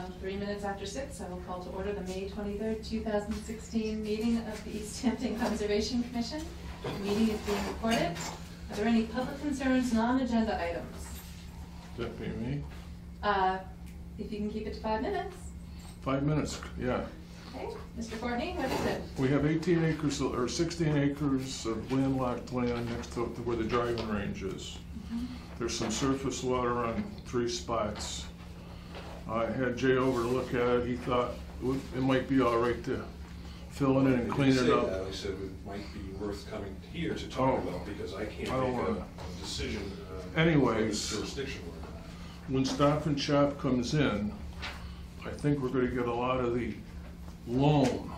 3 minutes after 6, I will call to order the May 23rd, 2016 meeting of the East Hampton Conservation Commission. The meeting is being recorded. Are there any public concerns, non-agenda items? That be me? If you can keep it to 5 minutes. 5 minutes, yeah. Okay, Mr. Courtney, what is it? We have 18 acres or 16 acres of landlocked land next to where the driving range is. There's some surface water on 3 spots. I had Jay over to look at it. He thought it might be all right to fill it in and clean it up. I said it might be worth coming here to talk about because I can't make a decision. Anyways, jurisdiction or not. When Stop and Shop comes in, I think we're going to get a lot of the loam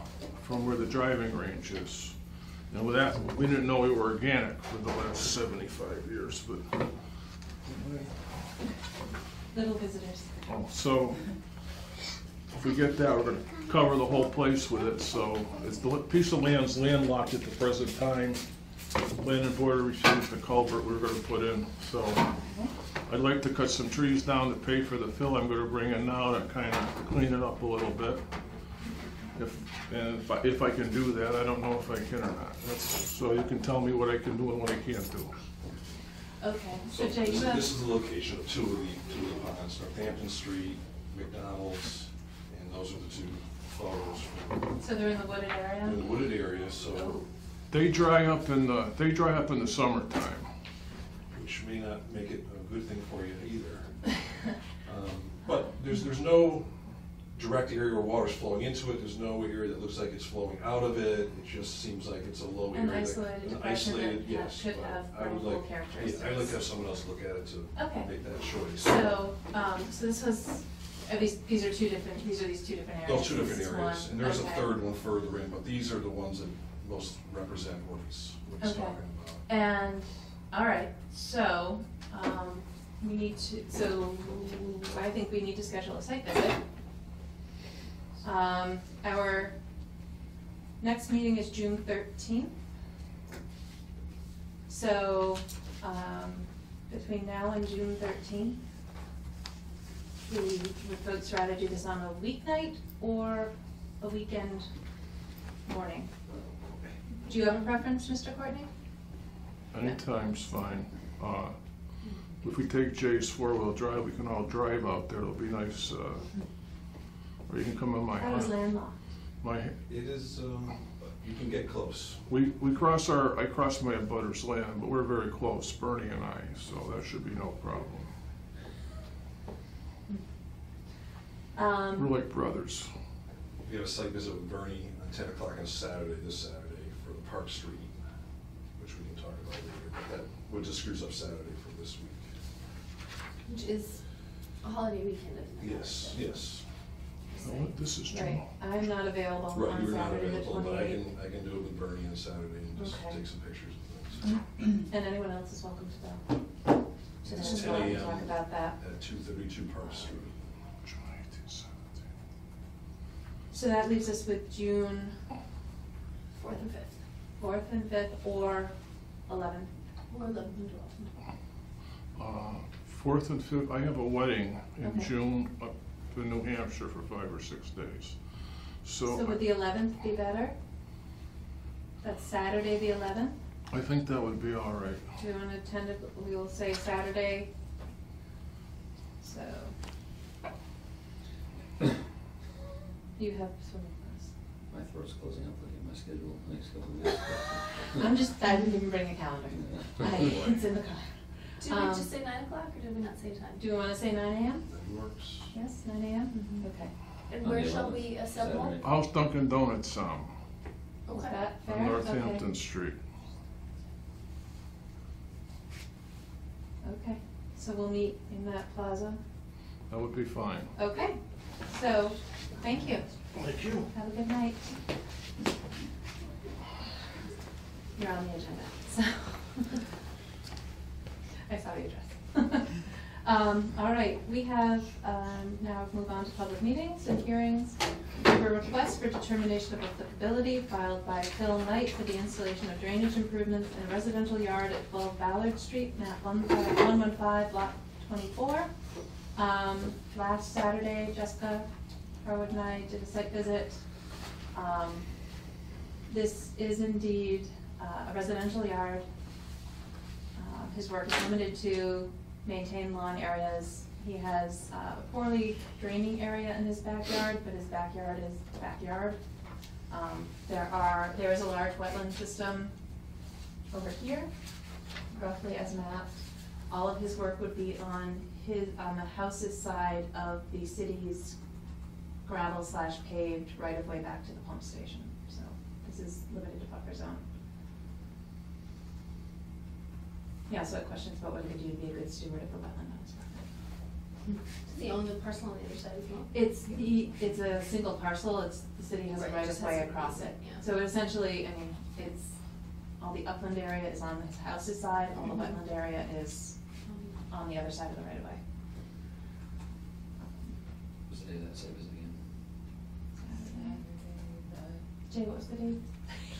from where the driving range is. And with that, we didn't know we were organic for the last 75 years, but. Little visitors. Oh, so if we get that, we're going to cover the whole place with it. So it's the piece of land's landlocked at the present time. Land and Border refused the culvert we were going to put in. So I'd like to cut some trees down to pay for the fill I'm going to bring in now to kind of clean it up a little bit. If I can do that, I don't know if I can or not. So you can tell me what I can do and what I can't do. Okay, So Jay, this is the location of two of the ponds, Northampton Street, McDonald's, and those are the 2 photos. So they're in the wooded area? In the wooded area, so. They dry up in the summertime. Which may not make it a good thing for you either. But there's no direct area where water's flowing into it. There's no area that looks like it's flowing out of it. It just seems like it's a low area. An isolated yes. Could have full characteristics. Yeah, I'd like to have someone else look at it to make that choice. So, so this was, at least these are these 2 different areas. Those 2 different areas, and there's okay. a third one further in, but these are the ones that most represent what he's talking about. And, all right, so, I think we need to schedule a site visit. Our next meeting is June 13th. So, between now and June 13th, would folks rather do this on a weeknight or a weekend morning? Do you have a preference, Mr. Courtney? Anytime's fine. If we take Jay's 4-wheel drive, we can all drive out there. It'll be nice. Or you can come in my house. I was landlocked. It is, you can get close. I cross my butter's land, but we're very close, Bernie and I, so that should be no problem. We're like brothers. We have a site visit with Bernie on 10 o'clock on Saturday, this Saturday, for the Park Street, which we can talk about later, but that would just screws up Saturday for this week. Which is a holiday weekend, isn't it? Yes, yes. Oh, this is true. Right, I'm not available on You're not Saturday the available, but 28th. I can do it with Bernie on Saturday and just Okay. take some pictures of things. And anyone else is welcome to go. So It's this is 10 why we a.m. talk about that. At 232 Park Street. So that leaves us with June 4th and 5th. 4th and 5th, or 11th. Or 11th and 12th. 4th and 5th, I have a wedding in Okay. June up to New Hampshire for 5 or 6 days. So would the 11th be better? That's Saturday the 11th? I think that would be all right. Do you want to tentatively, we'll say Saturday, so. You have swimming class. My throat's closing up, looking at my schedule the next couple of weeks. I didn't even bring a calendar. It's in the car. Did we just say 9 o'clock, or did we not say time? Do you want to say 9 a.m.? That works. Yes, 9 a.m.? Okay. And where shall we assemble? Saturday. House Dunkin' Donuts Is Okay. that fair? on Northampton Okay. Street. Okay, so we'll meet in that plaza. That would be fine. Okay, so, thank you. Thank you. Have a good night. You're on the agenda, so. I saw your dress. All right, we have, now move on to public meetings and hearings. We have a request for determination of applicability filed by Phil Knight for the installation of drainage improvements in a residential yard at 12 Ballard Street, map 115, lot 24. Last Saturday, Jessica Harwood and I did a site visit. This is indeed a residential yard. His work is limited to maintain lawn areas. He has a poorly draining area in his backyard, but his backyard is backyard. There is a large wetland system over here, roughly as mapped. All of his work would be on the house's side of the city's gravel / paved right of way back to the pump station. So this is limited to buffer zone. He also had questions about whether he'd be a good steward of the wetland on his property. Does he own the parcel on the other side as well? It's a single parcel. The city has a Right, right just of way has a across right it. of way, yeah. So essentially, I mean, it's, all the upland area is on his house's side, all the wetland area is on the other side of the right of way. What's the day of that site visit again? Jay, what was the date?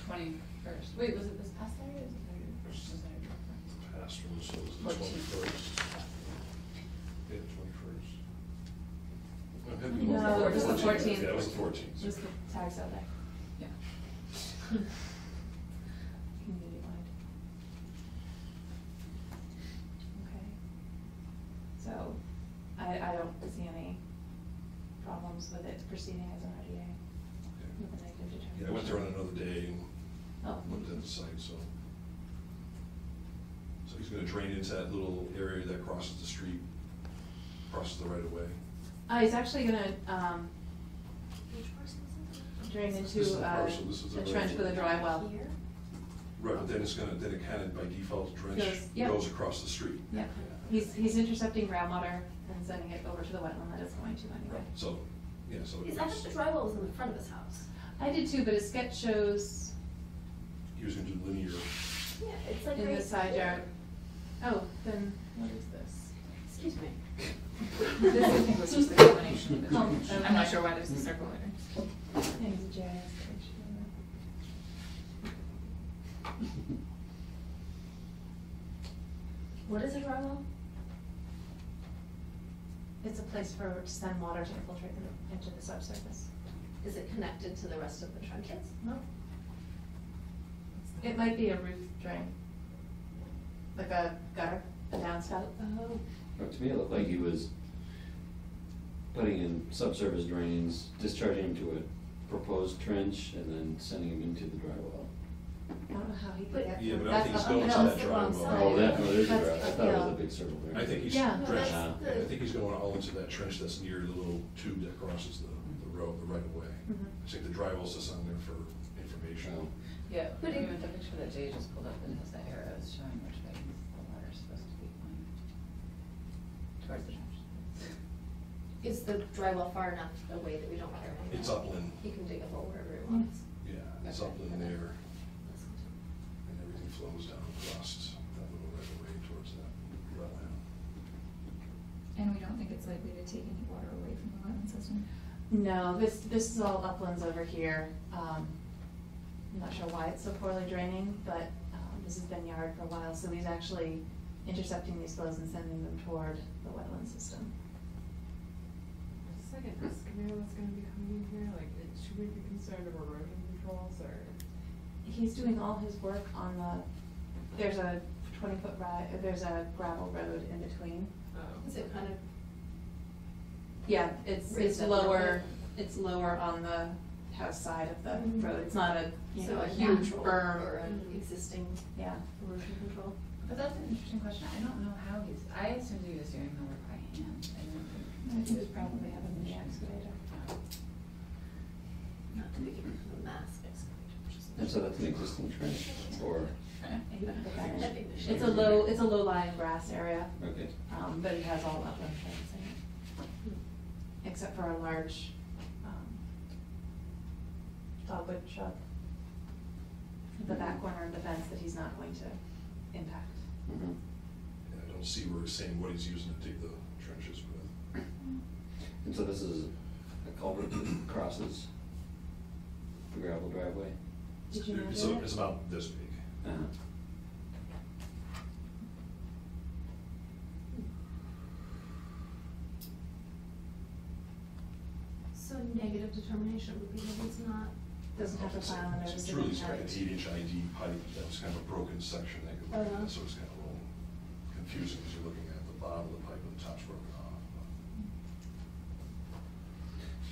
21st. Wait, was it this past Saturday or was it Saturday? Past one, so it was the 14th. 21st. Yeah, 21st. No, it was the 14th. Yeah, it was the 14th. It was the tag sale day. Yeah. Community wide. Okay. So, I don't see any problems with it proceeding as an RDA with a negative determination. Yeah, I went there on another day and Oh. looked at the site, so. So he's gonna drain into that little area that crosses the street, crosses the right of way. He's actually gonna, Which parcel is it? drain This is into the parcel, this is the a trench road. with a dry well. Here? Right, but then it kind of by default drench Goes- yep. goes across the street. Yeah, he's intercepting groundwater and sending it over to the wetland that it's going to anyway. Right, so, yeah, so. Is that what the dry well was in the front of his house? I did too, but his sketch shows He was gonna do linear, Yeah, it's like in right the side here. yard. Oh, then what is this? Excuse me. This I think was just the combination of it. Oh, I'm not sure why there's a circle there. I think it's a GIS page. What is a dry well? It's a place to send water to infiltrate into the subsurface. Is it connected to the rest of the trenches? No. It might be a roof drain, like a gutter, a downspout. Oh. But to me, it looked like he was putting in subsurface drains, discharging them to a proposed trench, and then sending them into the dry well. I don't know how he But- could get. Yeah, but I that's think he's the going to uphill. that dry well. Oh, there's a That's dry, I thought it was a uphill. big circle there. I think he's Yeah. No, drench, that's I the- think he's going all into that trench that's near the little tube that crosses the road, the right of way. Mhm. I think the dry well's just on there for information. Oh. Yeah, But I mean, it- with the picture that Jay just pulled up and has the arrows showing which way the water's supposed to be going. Towards the trench. Is the dry well far enough away that we don't care about? It's upland, He can dig a hole wherever he wants. yeah, it's Okay. upland there, and everything flows down across that little right of way towards that wetland. And we don't think it's likely to take any water away from the wetland system? No, this is all uplands over here. I'm not sure why it's so poorly draining, but this has been yard for a while, so he's actually intercepting these flows and sending them toward the wetland system. Is this like an excavator that's gonna be coming in here, like, should we be concerned of erosion controls, or? He's doing all his work on there's a 20-foot there's a gravel road in between. Is it kind of, Yeah, it's Raised up lower, level. it's lower on the house side of the Mhm. road. It's not a, so a a huge natural berm. or an existing Yeah. erosion control? But that's an interesting question. I don't know how I assumed he was doing the work by hand. I didn't I think. think it's probably having the excavator. Not to be given a mass excavator, which is. And so that's an existing trench, or, He would put that in. That'd be the shame. It's a low-lying grass area, okay. but it has all upland trees in it. Except for a large, dogwood shrub. at the back corner of the fence that he's not going to impact. Mhm. And I don't see where he's saying what he's using to dig the trenches with. And so this is a culvert that crosses the gravel driveway? Did you It's measure it? It's about this big. Uh-huh. negative determination would be that it's not. Doesn't have to file a notice It's of really just like an intent. 8-inch ID pipe that was kind of a broken section that could look at, so it's kind of a little confusing because you're looking at the bottom of the pipe and the top's broken off.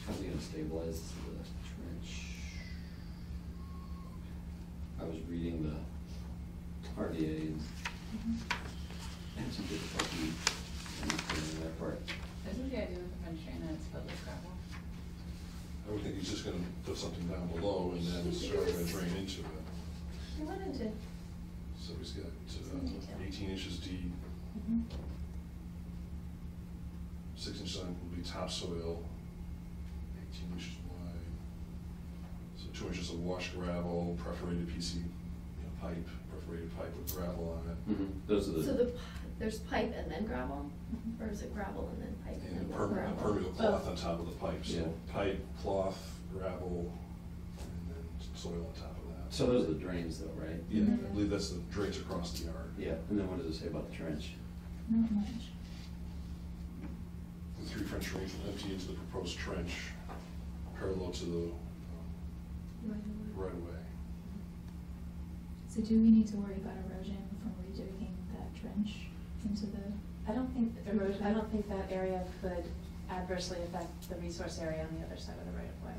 How's he gonna stabilize the trench? I was reading the RDA and some difficulty in that part. Isn't the idea with the French drain that it's filled with gravel? I would think he's just gonna put something down below and then it's sort of gonna drain into it. He went into. So he's got Some detail. 18 inches deep, Mhm. 6 inches on will be topsoil, 18 inches wide. So 2 inches of wash gravel, perforated PC pipe, perforated pipe with gravel on it. Those are So the, there's pipe and then gravel, Mhm. or is it gravel and then pipe and And then a gravel? permeable cloth on top of the pipe, Yeah. so pipe, cloth, gravel, and then soil on top of that. so those are the drains though, right? Yeah, I Mhm. believe that's the drains across the yard. Yeah, and then what does it say about the trench? Not much. The 3 French drains will empty into the proposed trench parallel to the right of way. So do we need to worry about erosion from redigging that trench into the, I don't think that area could adversely affect the resource area on the other side of the right of way.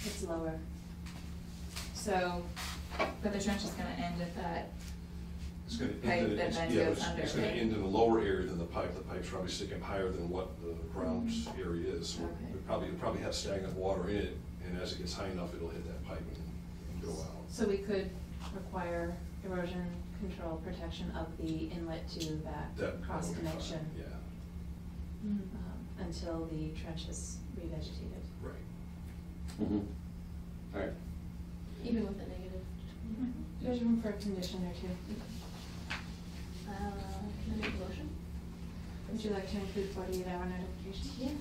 It's lower. so, but the trench is gonna end at that, It's gonna Pipe end in, that it's, then yeah, goes it's, under, it's gonna right? end in a lower area than the pipe. The pipe's probably sticking higher than what the ground area is. So Okay. it'll probably have stagnant water in it, and as it gets high enough, it'll hit that pipe and go out. So we could require erosion control protection of the inlet to that That cross would be fine, connection Yeah, until the trench is revegetated. right. All right. Even with a negative. There's room for a condition or two. Can I make a motion? Would you like to include 48-hour notification? Yes.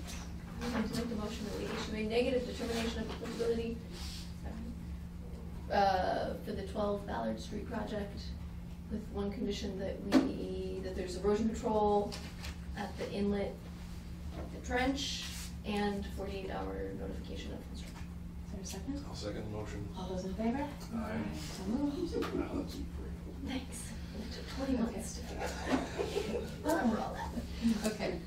I'd like to make the motion that we issue a negative determination of applicability for the 12 Ballard Street project with one condition that that there's erosion control at the inlet of the trench and 48-hour notification of construction. Is there a second? I'll second the motion. All those in favor? Aye. So moved. Wow, that's great. Thanks. It took 20 months to figure out. Remember all that. Okay,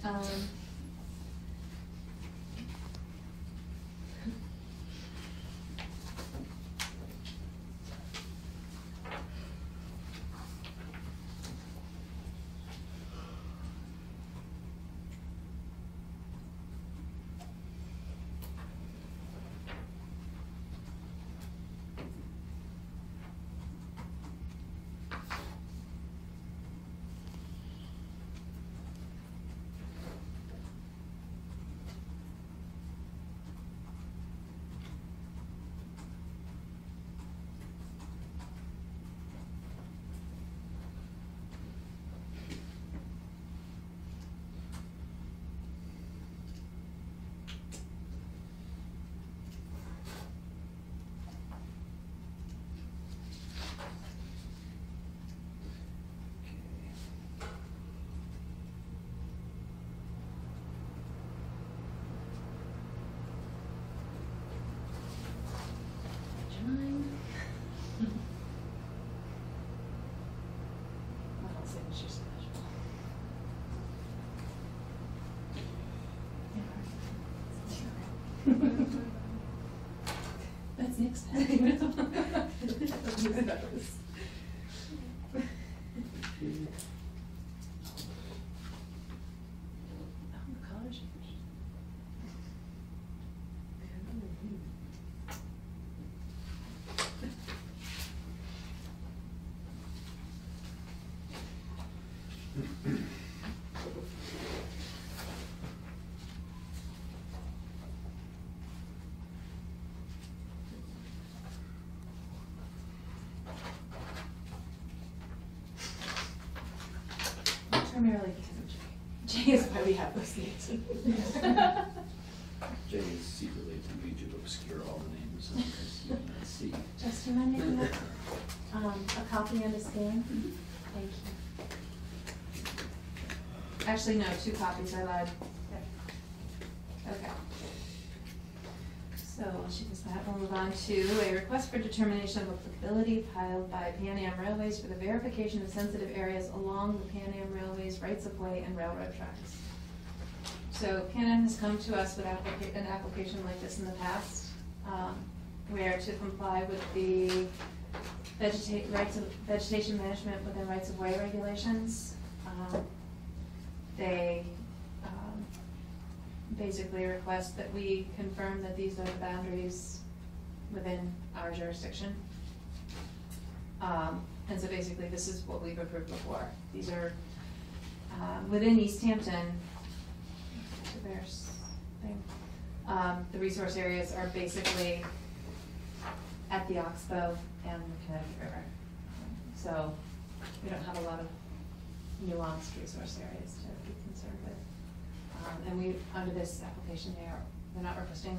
Little signature special. That's next time. Oh, the color changed. Primarily because of Jay. Jay is why we have those names. Jay is secretly attempting to obscure all the names, so you cannot see. Justin, am I making a copy and a scan? Thank you. Actually, no, 2 copies, I lied. Okay. So I'll shoot this back. We'll move on to a request for determination of applicability filed by Pan Am Railways for the verification of sensitive areas along the Pan Am Railways rights-of-way and railroad tracks. So Pan Am has come to us with an application like this in the past, where to comply with the vegetation management within rights-of-way regulations. They basically request that we confirm that these are the boundaries within our jurisdiction. And so basically this is what we've approved before. These are within East Hampton. There's thing. The resource areas are basically at the Oxbow and the Connecticut River. So we don't have a lot of nuanced resource areas to be concerned with. And we, under this application, they're not requesting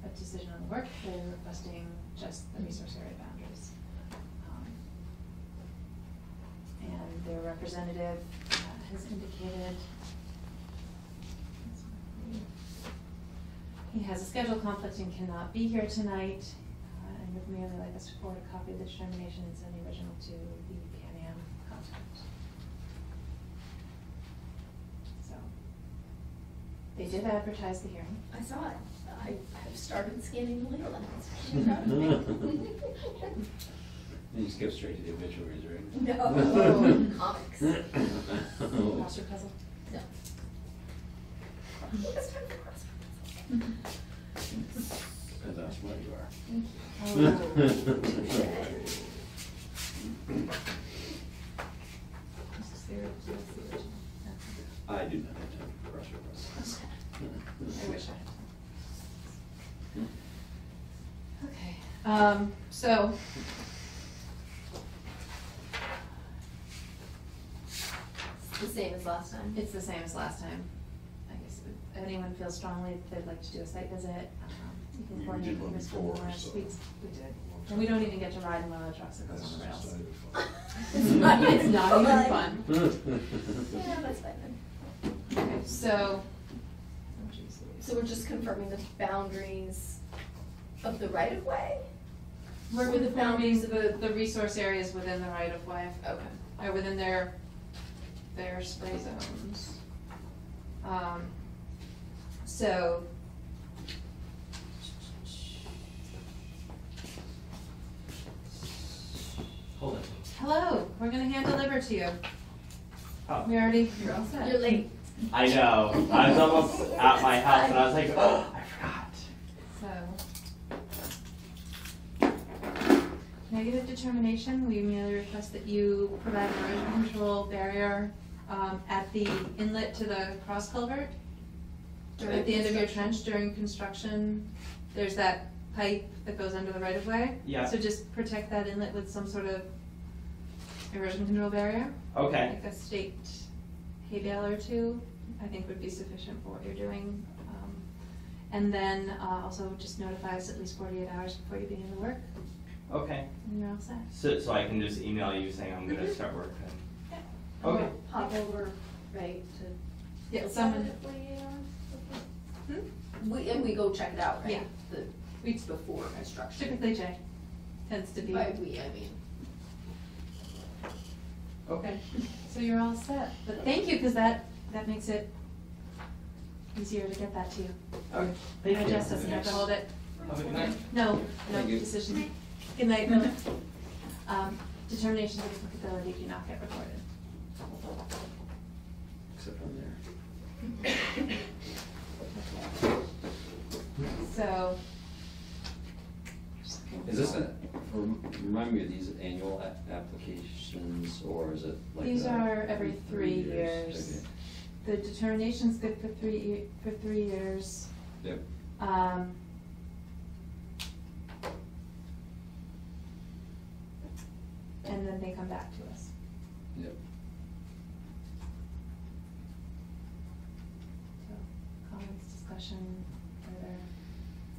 a decision on the work, they're requesting just the resource area boundaries. And their representative has indicated he has a schedule conflict and cannot be here tonight, and would merely like us to forward a copy of the determination and send the original to the Pan Am contact. So, they did advertise the hearing. I saw it. I have started scanning the legal lines. I'm proud of me. You just go straight to the obituaries, right? No, comics. Crossword puzzle? No. It's time for crossword puzzles. Depends on how smart you are. I do not have time for crossword puzzles. I wish I had. Okay, so. The same as last time. It's the same as last time. I guess if anyone feels strongly that they'd like to do a site visit, you can We coordinate did one with Mr. before, Morris. so- We did. And we don't even get to ride in one of the trucks that goes on the rails. It's not It's not even fun. Yeah, that's fine then. Okay, so, So we're just confirming the boundaries of the right of way? we're With the confirming boundaries the resource areas within the right of way, Okay. or within their spray zones. So. Hold it. Hello, we're gonna hand deliver to you. Oh. We already, you're all set. You're late. I know. I was almost at my house and I was like, oh, I forgot. So. Negative determination, we merely request that you provide an erosion control barrier at the inlet to the cross culvert. At the end of your trench during construction, there's that pipe that goes under the right of way. Yeah. So just protect that inlet with some sort of erosion control barrier. Okay. Like a staked hay bale or two, I think would be sufficient for what you're doing. And then also just notify us at least 48 hours before you begin the work, Okay. and you're all set. So I can just email you saying I'm gonna start work then? Yeah. Okay. Pop over, right, to. Yeah, someone, And we go check it out, right? Yeah. The weeks before construction. typically Jay tends to be. By we, I mean. Okay. So you're all set, but thank you, because that makes it easier to get that to you. Okay. Thank you. Jess doesn't have to hold it. Have a good night. No, no Thank you. decision. Good night, Miller. Determinations of applicability do not get recorded. Except on there. So. Is this remind me of these annual applications, or is it like? These a- are every 3 years. Okay. The determination's good for 3 years. Yep. And then they come back to us. Yep. So, comments, discussion, further,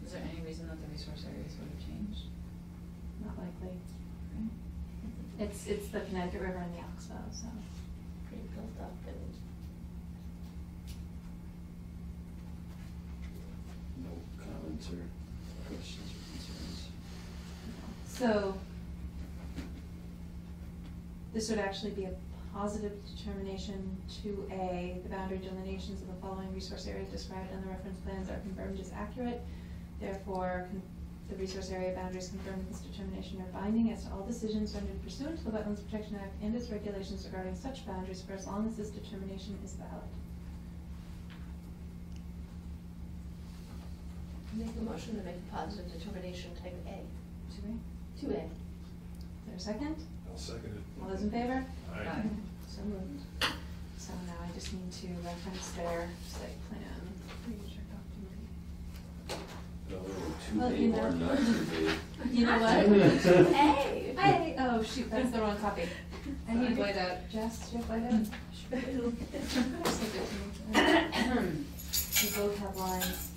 Is there any reason that the resource areas would have changed? not likely. It's the Connecticut River and the Oxbow, so. Pretty built up and. No comments or questions or concerns. So, this would actually be a positive determination to A, the boundary delineations of the following resource area described in the reference plans are confirmed as accurate. Therefore, the resource area boundaries confirmed in this determination are binding as to all decisions rendered pursuant to the Wetlands Protection Act and its regulations regarding such boundaries for as long as this determination is valid. Make a motion to make a positive determination type A. 2A. 2A. Is there a second? I'll second it. All those in favor? Aye. So moved. So now I just need to reference their site plan. Oh, Well, too you big or know. not too big. You know what? 2A. Hey, oh shoot, that's the wrong copy. I need whiteout. Jess, do you have whiteout? We both have lines.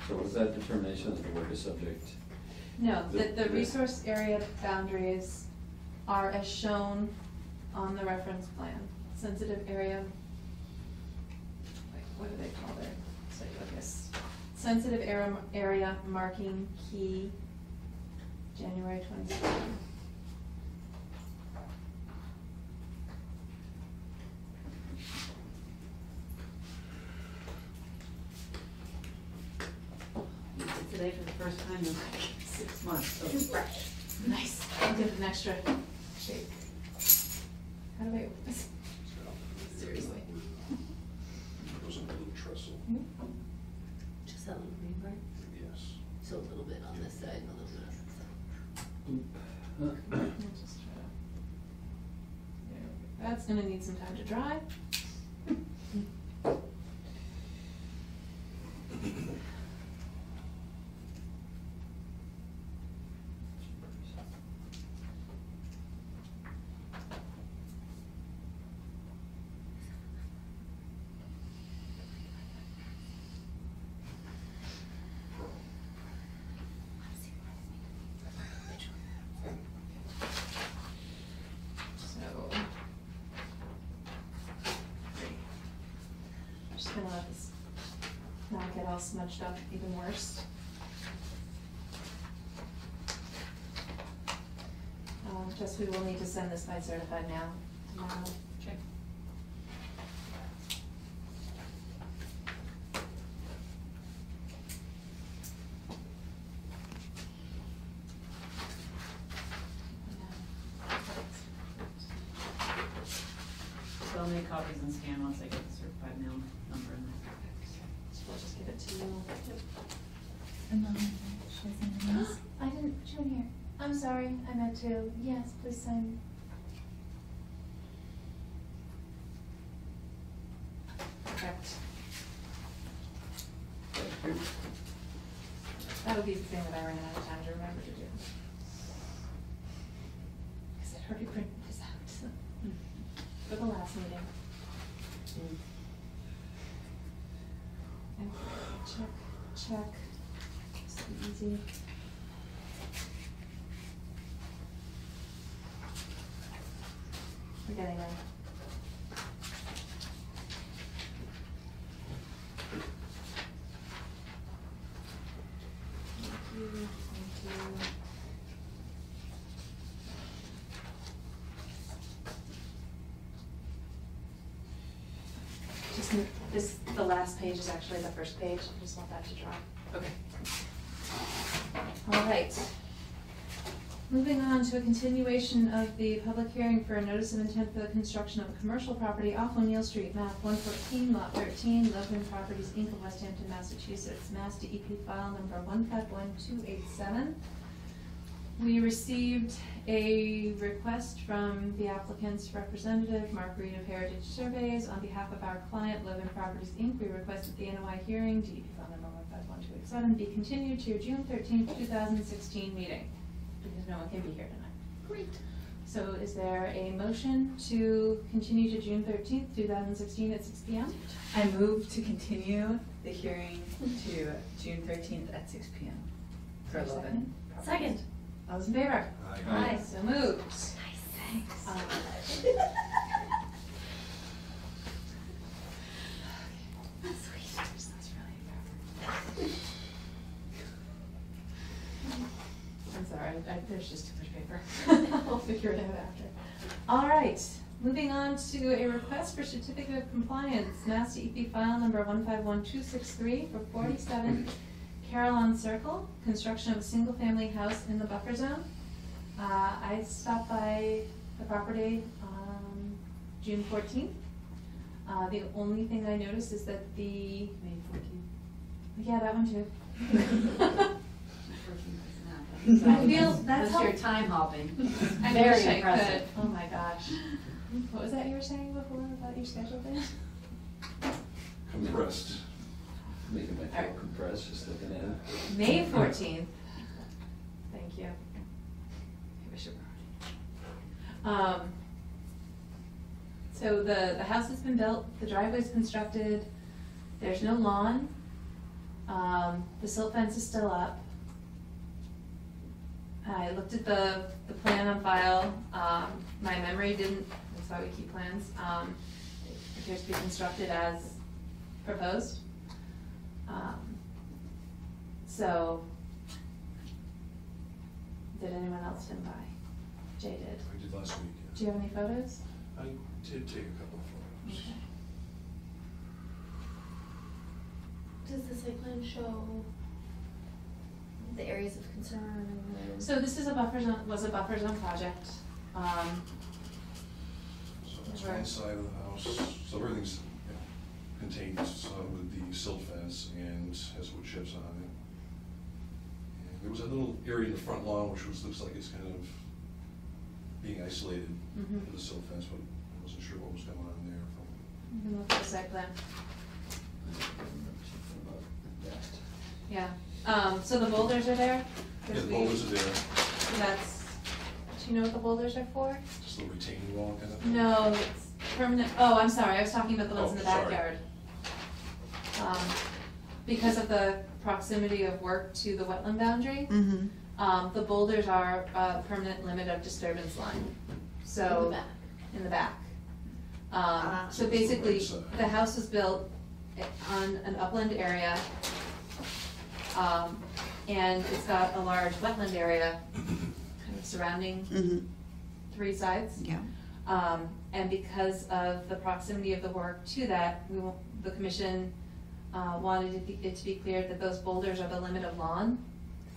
So was that determination that the work is subject? No, that the The- resource area boundaries are as shown on the reference plan. Sensitive area, wait, what do they call their site focus? Sensitive area marking key, January 27. Today for the first time in like 6 months, so. Too fresh. Nice, I'll give it an extra shake. How do I open this? Seriously. It goes on a little trestle. Just that little green part? Yes. So a little bit on this side and a little bit on this side. I'll just try to- there we go. That's gonna need some time to dry. So. I'm just gonna let this not get all smudged up even worse. Just we will need to send this by certified mail tomorrow. Okay. So I'll make copies and scan once I get the certified mail number in there. So we'll just give it to you. And then should I send these? I didn't put you in here. I'm sorry, I meant to. Yes, please sign. Perfect. That'll be the thing that I ran out of time to remember to do. Because I'd already printed this out for the last meeting. And check. Just be easy. We're getting there. Thank you. Just, the last page is actually the first page, I just want that to dry. Okay. All right. Moving on to a continuation of the public hearing for a notice of intent for the construction of a commercial property off O'Neill Street, map 114, lot 13, Loveland Properties, Inc. of West Hampton, Massachusetts, Mass DEP file number 151287. We received a request from the applicant's representative, Mark Reed of Heritage Surveys, on behalf of our client, Loveland Properties, Inc. We requested the NOI hearing, DEP file number 151287, be continued to your June 13th, 2016 meeting, because no one can be here tonight. Great. So is there a motion to continue to June 13th, 2016 at 6 p.m.? I move to continue the hearing to June 13th at 6 p.m. for Is there a 11. Second. All those in favor? Aye. So moved. Nice, thanks. figure it out after. All right, moving on to a request for certificate of compliance, Mass DEP file number 151263 for 47 Carillon Circle, construction of a single-family house in the buffer zone. I stopped by the property on June 14th. The only thing I noticed is that the, May 14th. yeah, that one too. 14th is not. I feel that's That's how- your time hopping. I Very wish I impressive. could. Oh my gosh. What was that you were saying before about your schedule day? Compressed. Making my Alright. throat compress just looking at it. May 14th. Thank you. I wish it were. So the house has been built, the driveway's constructed, there's no lawn. The silt fence is still up. I looked at the plan on file, my memory didn't, that's why we keep plans. It appears to be constructed as proposed. So, did anyone else swim by? Jay did. I did last week, Do you have any photos? I did take a couple of photos. Okay. Does the site plan show the areas of concern and the? So this is a buffer zone, was a buffer zone project. So that's Right. one side of the house, so everything's, you know, contained, with the silt fence and has wood chips on it. And there was a little area in the front lawn which looks like it's kind of being isolated Mhm. from the silt fence, but I wasn't sure what was going on there from. You can look at the site plan. I remember something about that. Yeah, so the boulders are there. Yeah, the boulders are there, That's, do you know what the boulders are for? just a little retaining wall kind of thing. No, it's permanent, oh, I'm sorry, I was talking about the ones in the Oh, sorry. backyard. Because of the proximity of work to the wetland boundary, Mm-hmm. the boulders are a permanent limit of disturbance line, so. In the back. In the back. Ah. So basically, Right side. the house was built on an upland area, and it's got a large wetland area kind of surrounding Mm-hmm. three sides. Yeah. And because of the proximity of the work to that, the commission wanted it to be cleared that those boulders are the limit of lawn,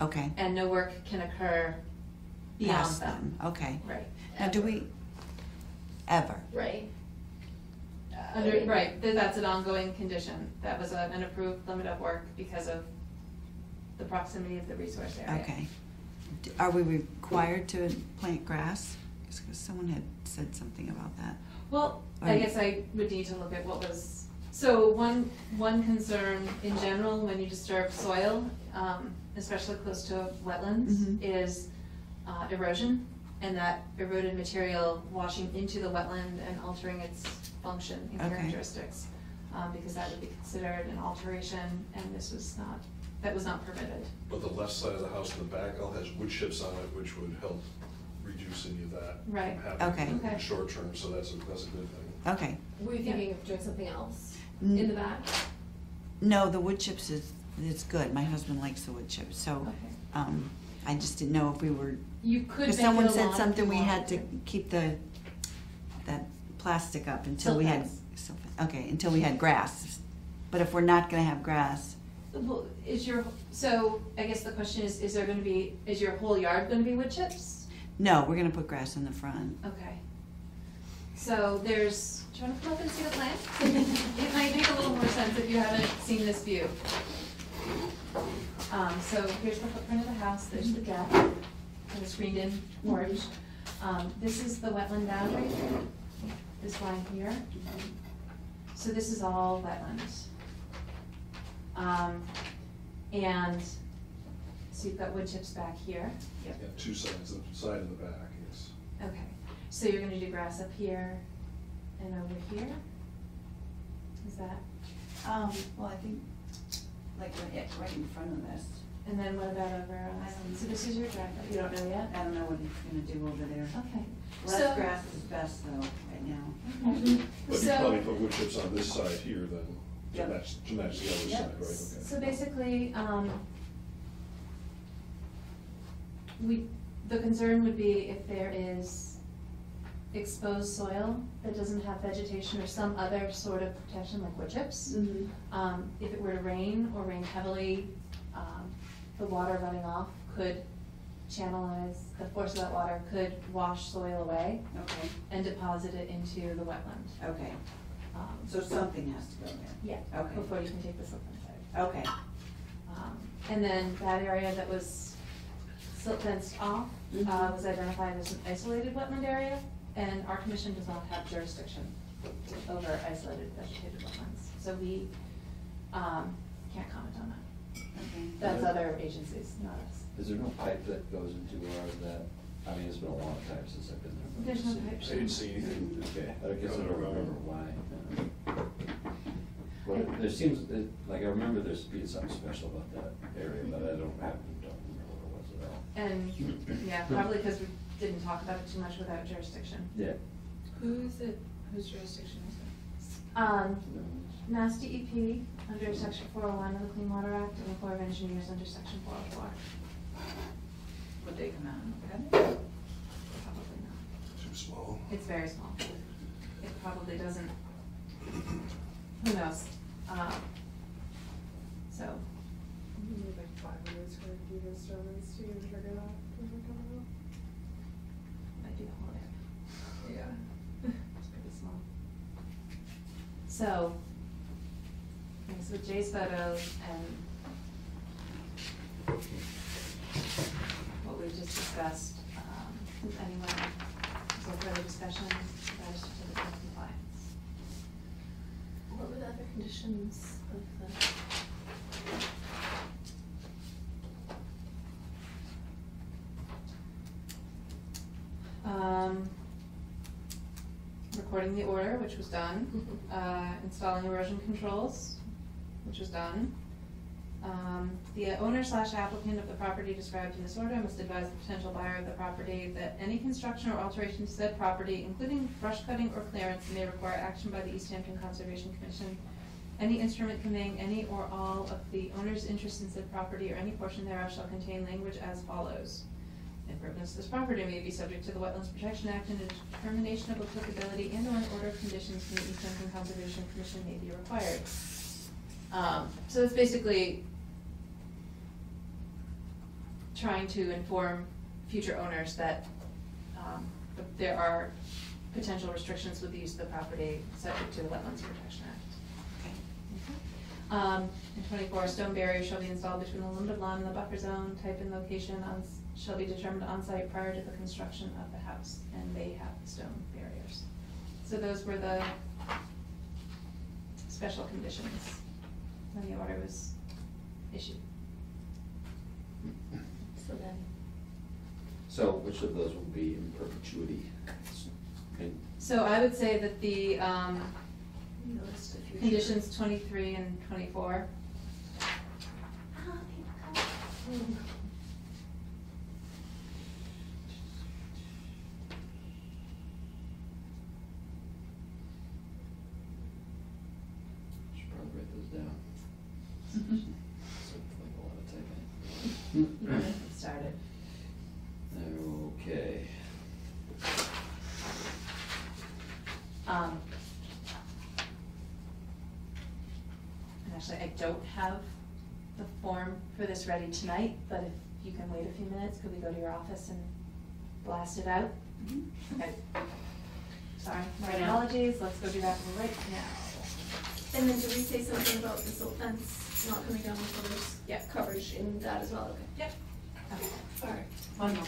Okay. and no work can occur beyond Past them. them. Okay. Right. Now, do we ever? Right. Right, that's an ongoing condition. That was an approved limit of work because of the proximity of the resource area. Okay. Are we required to plant grass? Because someone had said something about that. Well, I guess I would need to look at what was, so one concern in general, when you disturb soil, especially close to wetlands, Mhm. is erosion, and that eroded material washing into the wetland and altering its function and Okay. characteristics. Because that would be considered an alteration, and that was not permitted. But the left side of the house in the back all has wood chips on it, which would help reduce any of that Right. from happening Okay. in the Okay. short term, so that's a good thing. Okay. Were you thinking of doing something else Mm. in the back? No, the wood chips is good. My husband likes the wood chips, so Okay. I just didn't know if we were. You could Because make it someone a said lawn something if we you had to wanted keep that plastic up until Silt we had. fence. Okay, until we had grass. But if we're not gonna have grass, Well, so I guess the question is is your whole yard gonna be wood chips? no, we're gonna put grass in the front. Okay. So do you wanna come up and see the plan? It might make a little more sense if you haven't seen this view. So here's the footprint of the house, there's the deck, and the screened-in porch. This is the wetland boundary, this line here. So this is all wetlands. And so you've got wood chips back here. Yeah, two sides, the side and the back, yes. Okay, so you're gonna do grass up here and over here? Is that, Well, I think, like, right in front of this. and then what about over on this one? So this is your driveway, you don't know yet? I don't know what he's gonna do over there. Okay. Less So- grass is best though, right now. Okay. But you So- probably put wood chips on this side here then, to Yep. match the other Yep. side, right, okay. So basically, The concern would be if there is exposed soil that doesn't have vegetation or some other sort of protection, like wood chips. If it were to rain or rain heavily, the water running off could channelize, the force of that water could wash soil away Okay, and deposit it into the wetland. okay. Um, So something has to go there. Yeah, Okay. before you can take the silt fence out. Okay, And then that area that was silt fenced off was identified as an isolated wetland area, and our commission does not have jurisdiction over isolated vegetated wetlands. So we can't comment on that. okay. That's other agencies, not us. Is there no pipe that goes into that? I mean, it's been a long time since I've been there. but There's no it's- pipe. I didn't see anything. Okay, I guess I don't remember why. Well, there seems, like, I remember there's being something special about that area, but I don't remember what it was at all. And, yeah, probably because we didn't talk about it too much without jurisdiction. Yeah. Who is it, whose jurisdiction is it? Mass DEP under section 401 of the Clean Water Act, and the Corps of Engineers under section 404. Would they come out and look at it? Probably not. Too small. It's very small. It probably doesn't, who knows? So, You need like 500 square feet of disturbance to even trigger that, does it come out? might be the whole area. Yeah. It's pretty small. So, thanks with Jay's photos and what we just discussed, does anyone, is there further discussion about a certificate of compliance? What were the other conditions of the? Recording the order, which was done, installing erosion controls, which was done. The owner/applicant of the property described in this order must advise the potential buyer of the property that any construction or alteration to said property, including brush cutting or clearance, may require action by the East Hampton Conservation Commission. Any instrument conveying any or all of the owner's interest in said property or any portion thereof shall contain language as follows. Improvements to this property may be subject to the Wetlands Protection Act, and a determination of applicability and or an order of conditions from the East Hampton Conservation Commission may be required. So it's basically trying to inform future owners that there are potential restrictions with the use of the property subject to the Wetlands Protection Act. In 24, a stone barrier shall be installed between the limited lawn and the buffer zone. Type and location shall be determined on site prior to the construction of the house, and they have the stone barriers. So those were the special conditions when the order was issued. So then, So which of those will be in perpetuity? And So I would say that the list of future. conditions 23 and 24. should probably write those down. So it's like a lot of typing. You can get started. Okay. And actually, I don't have the form for this ready tonight, but if you can wait a few minutes, could we go to your office and blast it out? Okay. Sorry, my apologies, let's go do that right now. And then did we say something about the silt fence not coming down until there's Yeah. coverage in that as well? Okay. Yep. Okay. All right. One moment.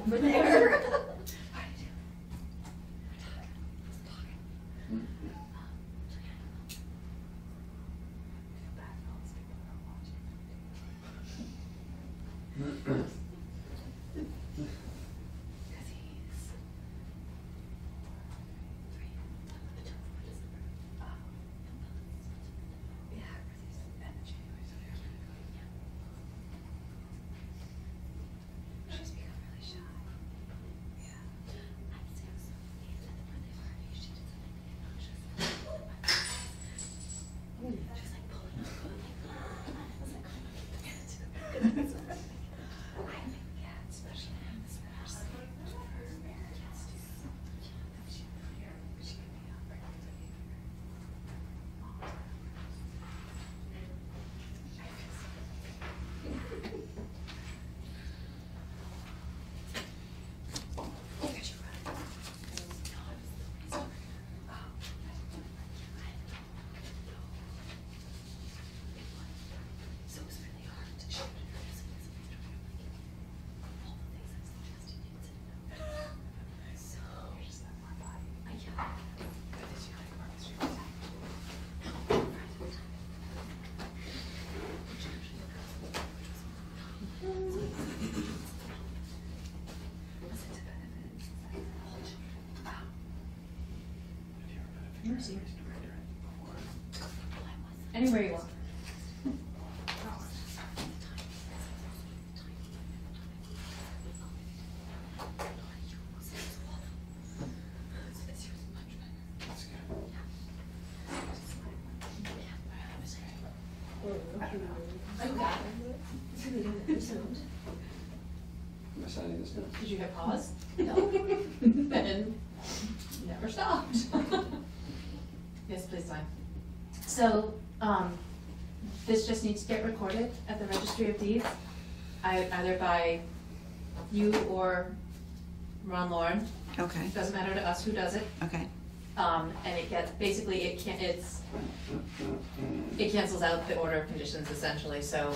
over there. Anywhere you want. Am I signing this now? Did you hit pause? No. Then never stopped. Yes, please sign. So, this just needs to get recorded at the Registry of Deeds, either by you or Ron Lauren. Okay, Doesn't matter to us who does it. okay, And it gets, basically, it cancels out the order of conditions essentially, so,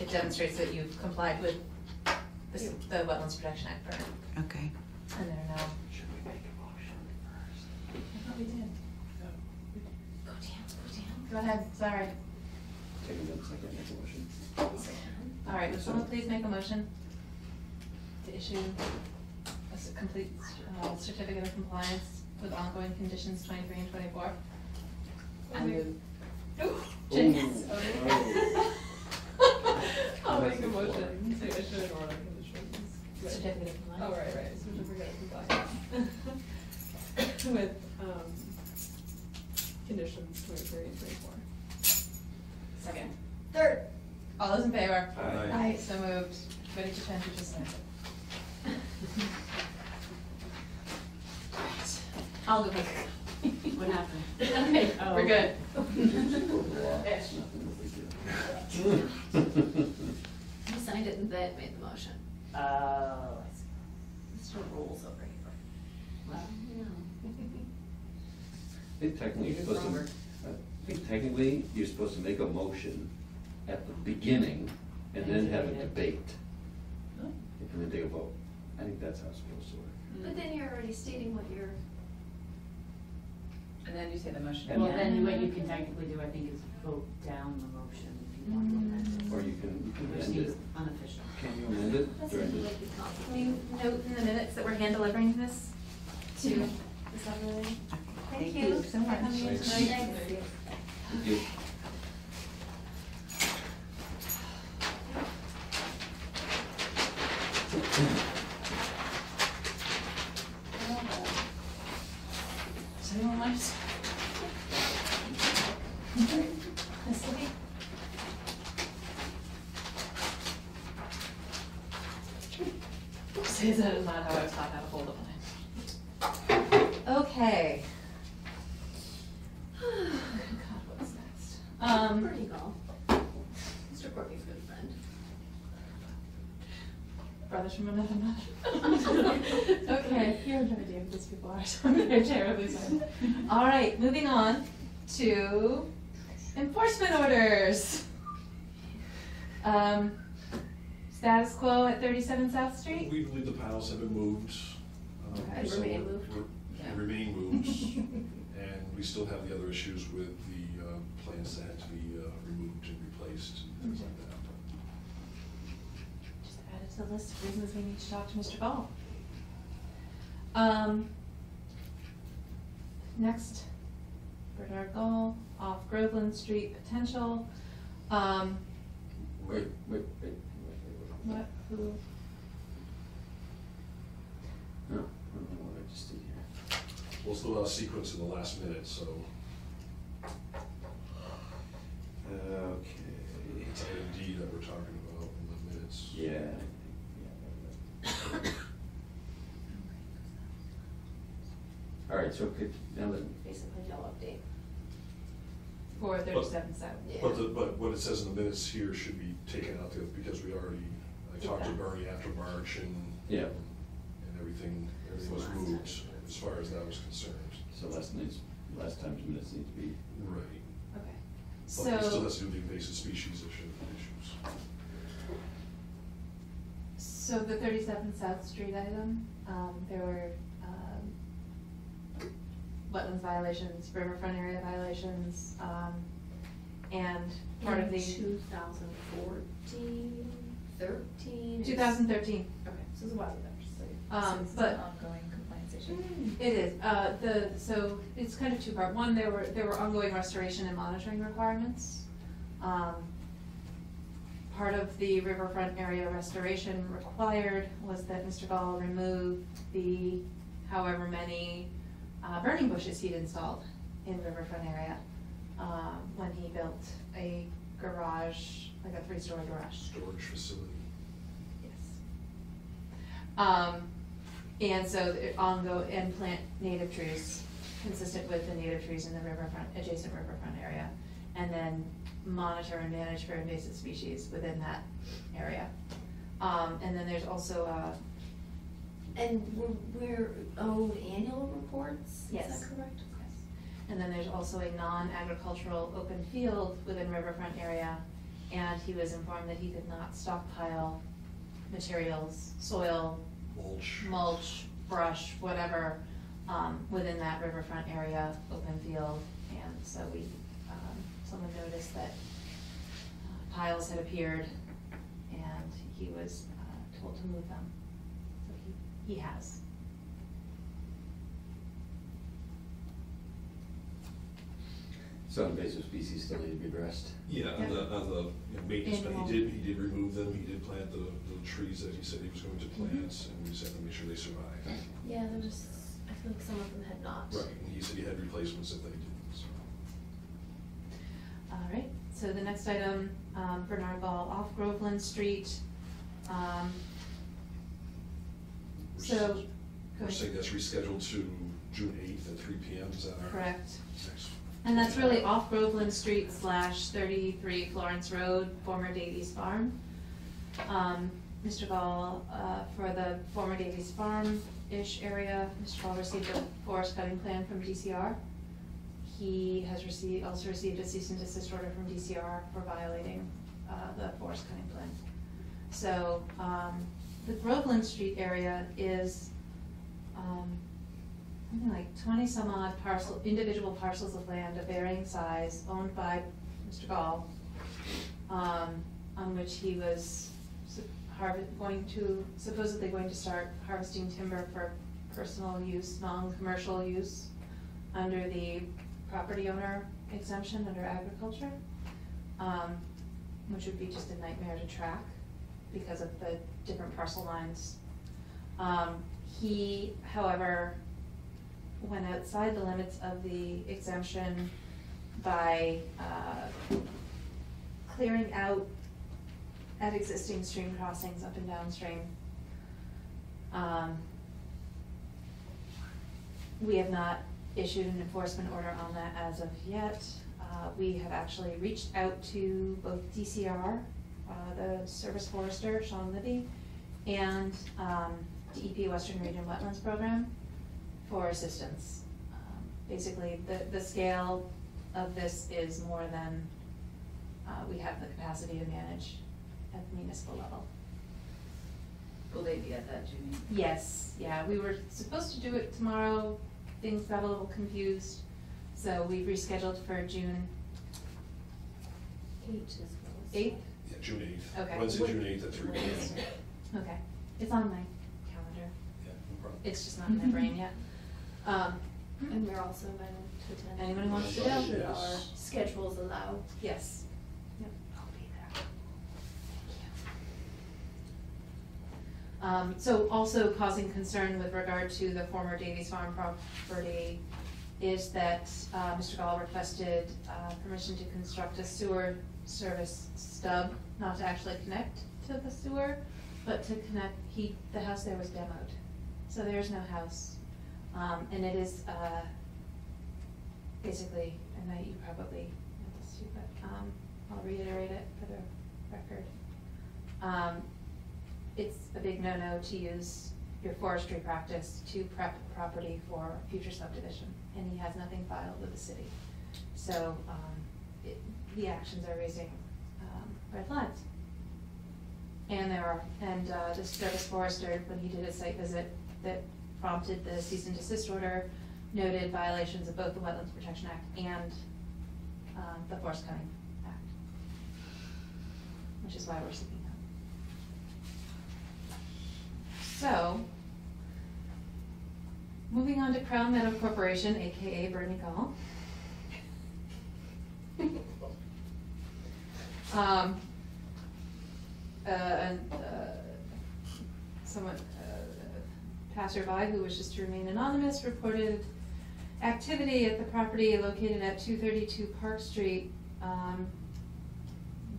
it demonstrates that you've complied with the Wetlands Protection Act permit, okay. and there are no. Should we make a motion first? I thought we did. Go Dan. Go ahead, sorry. Take a minute, second, make a motion. All right, would someone please make a motion to issue a complete certificate of compliance with ongoing conditions 23 and 24? I move. Jen. I'll make a motion to issue an order of conditions. Certificate of Oh, compliance. right, certificate of compliance. With, conditions 23 and 24. Second. Third. All those in favor? Aye. So moved. Ready to change, just sign it. Alright, I'll go back. What happened? Okay, Oh. we're good. You signed it and then made the motion. Oh, I see. Mr. Rules over here. Well, I think technically you're supposed to, you're supposed to make a motion at the beginning and then have a debate. And then take a vote. I think that's how it's supposed to work. But then you're already stating what you're. And then you say the motion. And Well, then- then what you can technically do, I think, is vote down the motion if you want to amend it. Or you can Which amend seems it. unofficial. Can you amend it That's during something the? like you Can you note in the minutes that we're hand delivering this to the subcommittee? Thank you so much. Thanks. Thank you. Does anyone want to? This will be. Oopsies, that is not how I was taught how to hold a plan. Okay. God, what's next? Pretty call. Mr. Courtney's good friend. Brothers from another mother. Okay, you have no idea who these people are, so I'm terribly sorry. All right, moving on to enforcement orders. Status quo at 37 South Street? We believe the piles have been moved. Okay. so Remain moved. They remain moved, and we still have the other issues with the plants that had to be removed and replaced and things like that. Just add it to the list of reasons we need to talk to Mr. Gall. Next, Bernard Gall, off Groveland Street potential. Wait. What, who? No, I don't know what I just did here. We'll still have a sequence in the last minute, so Okay. it's item D that we're talking about in the minutes. Yeah. All right, so now that, Basically, no update. For 37 South. Yeah. But what it says in the minutes here should be taken out there, because we already, I talked to Bernie after March and Yeah. and everything was Last moved time. as far as that was concerned. so last time's minutes need to be, Right. Okay. But it still So, has to do with the invasive species issues. so the 37 South Street item, there were, wetlands violations, riverfront area violations, and part of the. 2014, 13? 2013. Okay, so it's a while ago, so. So it's an But ongoing compliance issue. it is, so it's kind of two-part. One, there were ongoing restoration and monitoring requirements. Part of the riverfront area restoration required was that Mr. Gall remove the however many burning bushes he'd installed in riverfront area when he built a garage, like a 3-story garage. Storage facility. Yes. And so and plant native trees consistent with the native trees in the riverfront, adjacent riverfront area, and then monitor and manage for invasive species within that area. And then there's also And we're owed annual reports? Yes. Is that correct? yes. And then there's also a non-agricultural open field within riverfront area, and he was informed that he could not stockpile materials, soil, mulch, brush, whatever, within that riverfront area, open field. And so someone noticed that piles had appeared, and he was told to move them. So he has. so invasive species still need to be addressed. Yeah, on the maintenance, but Annual. he did remove them, he did plant the trees that he said he was going to plant, and we just have to make sure they survive. Yeah, there was, I feel like some of them had not. Right, and he said he had replacements if they didn't, so. All right, so the next item, Bernard Gall off Groveland Street. So, We're saying that's rescheduled to June 8th at 3 p.m., is that our? correct. Next. And that's really off Groveland Street / 33 Florence Road, former Davies Farm. Mr. Gall, for the former Davies Farm-ish area, Mr. Gall received a forest cutting plan from DCR. He has also received a cease and desist order from DCR for violating the forest cutting plan. So the Groveland Street area is something like 20 some odd individual parcels of land of varying size owned by Mr. Gall, on which he was supposedly going to start harvesting timber for personal use, non-commercial use, under the property owner exemption under agriculture, which would be just a nightmare to track because of the different parcel lines. He, however, went outside the limits of the exemption by clearing out at existing stream crossings up and downstream. We have not issued an enforcement order on that as of yet. We have actually reached out to both DCR, the Service Forester, Sean Libby, and DEP Western Region Wetlands Program for assistance. Basically, the scale of this is more than we have the capacity to manage at the municipal level. Will they be at that June? Yes, yeah, we were supposed to do it tomorrow, things got a little confused, so we rescheduled for June 8th? Yeah, June 8th. Okay. Wednesday, June 8th at 3 p.m. Okay, it's on my calendar, Yeah, no problem. it's just not in my brain yet. And we're also invited to attend. Anyone who wants to Yes. go? Should our schedules allow. Yes. Yep, I'll be there. So also causing concern with regard to the former Davies Farm property is that Mr. Gall requested permission to construct a sewer service stub, not to actually connect to the sewer, but to connect, the house there was demoed. So there's no house. And it is basically, and you probably know this too, but I'll reiterate it for the record. It's a big no-no to use your forestry practice to prep property for future subdivision, and he has nothing filed with the city. So the actions are raising red flags. And the service forester, when he did a site visit that prompted the cease and desist order, noted violations of both the Wetlands Protection Act and the Forest Cutting Act, which is why we're seeking help. So, moving on to Crown Meadow Corporation, AKA Bernie Gall. Someone, passerby who wishes to remain anonymous reported activity at the property located at 232 Park Street.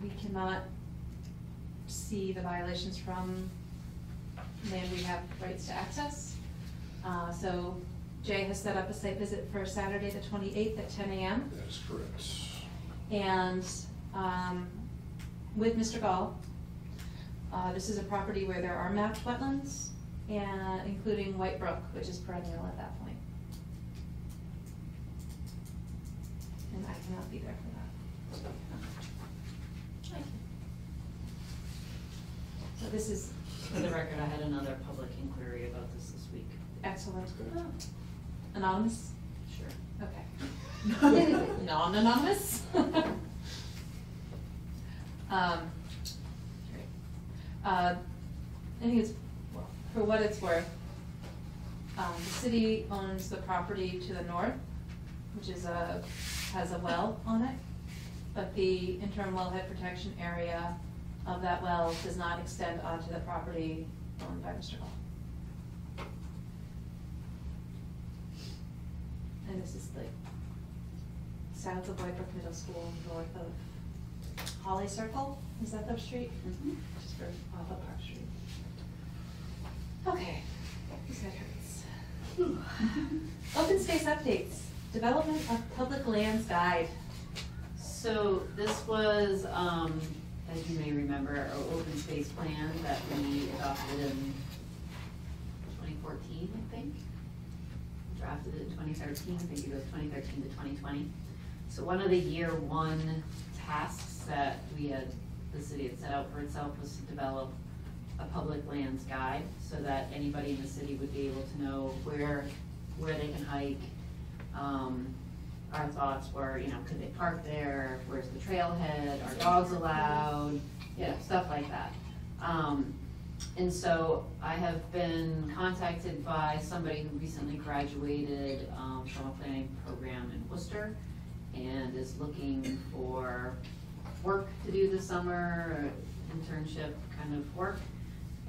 We cannot see the violations from land we have rights to access. So Jay has set up a site visit for Saturday the 28th at 10 a.m. That is correct. And with Mr. Gall, this is a property where there are mapped wetlands, and including White Brook, which is perennial at that point. And I cannot be there for that. So this is For the record, I had another public inquiry about this week. excellent. Anonymous? Sure. Okay. Non-anonymous? Great. I think it's, well, for what it's worth, the city owns the property to the north, which is has a well on it, but the interim wellhead protection area of that well does not extend onto the property owned by Mr. Hall. And this is like south of White Brook Middle School, north of Holly Circle, is that the street? Mhm. Just for off of Park Street. Okay, this head hurts. Open space updates, development of public lands guide. So this was, as you may remember, our open space plan that we adopted in 2014, I think. Drafted it in 2013, I think it was 2013 to 2020. So one of the year one tasks that the city had set out for itself was to develop a public lands guide so that anybody in the city would be able to know where they can hike. Our thoughts were, could they park there? Where's the trailhead? Are dogs allowed? Stuff like that. And so I have been contacted by somebody who recently graduated from a planning program in Worcester and is looking for work to do this summer, internship kind of work.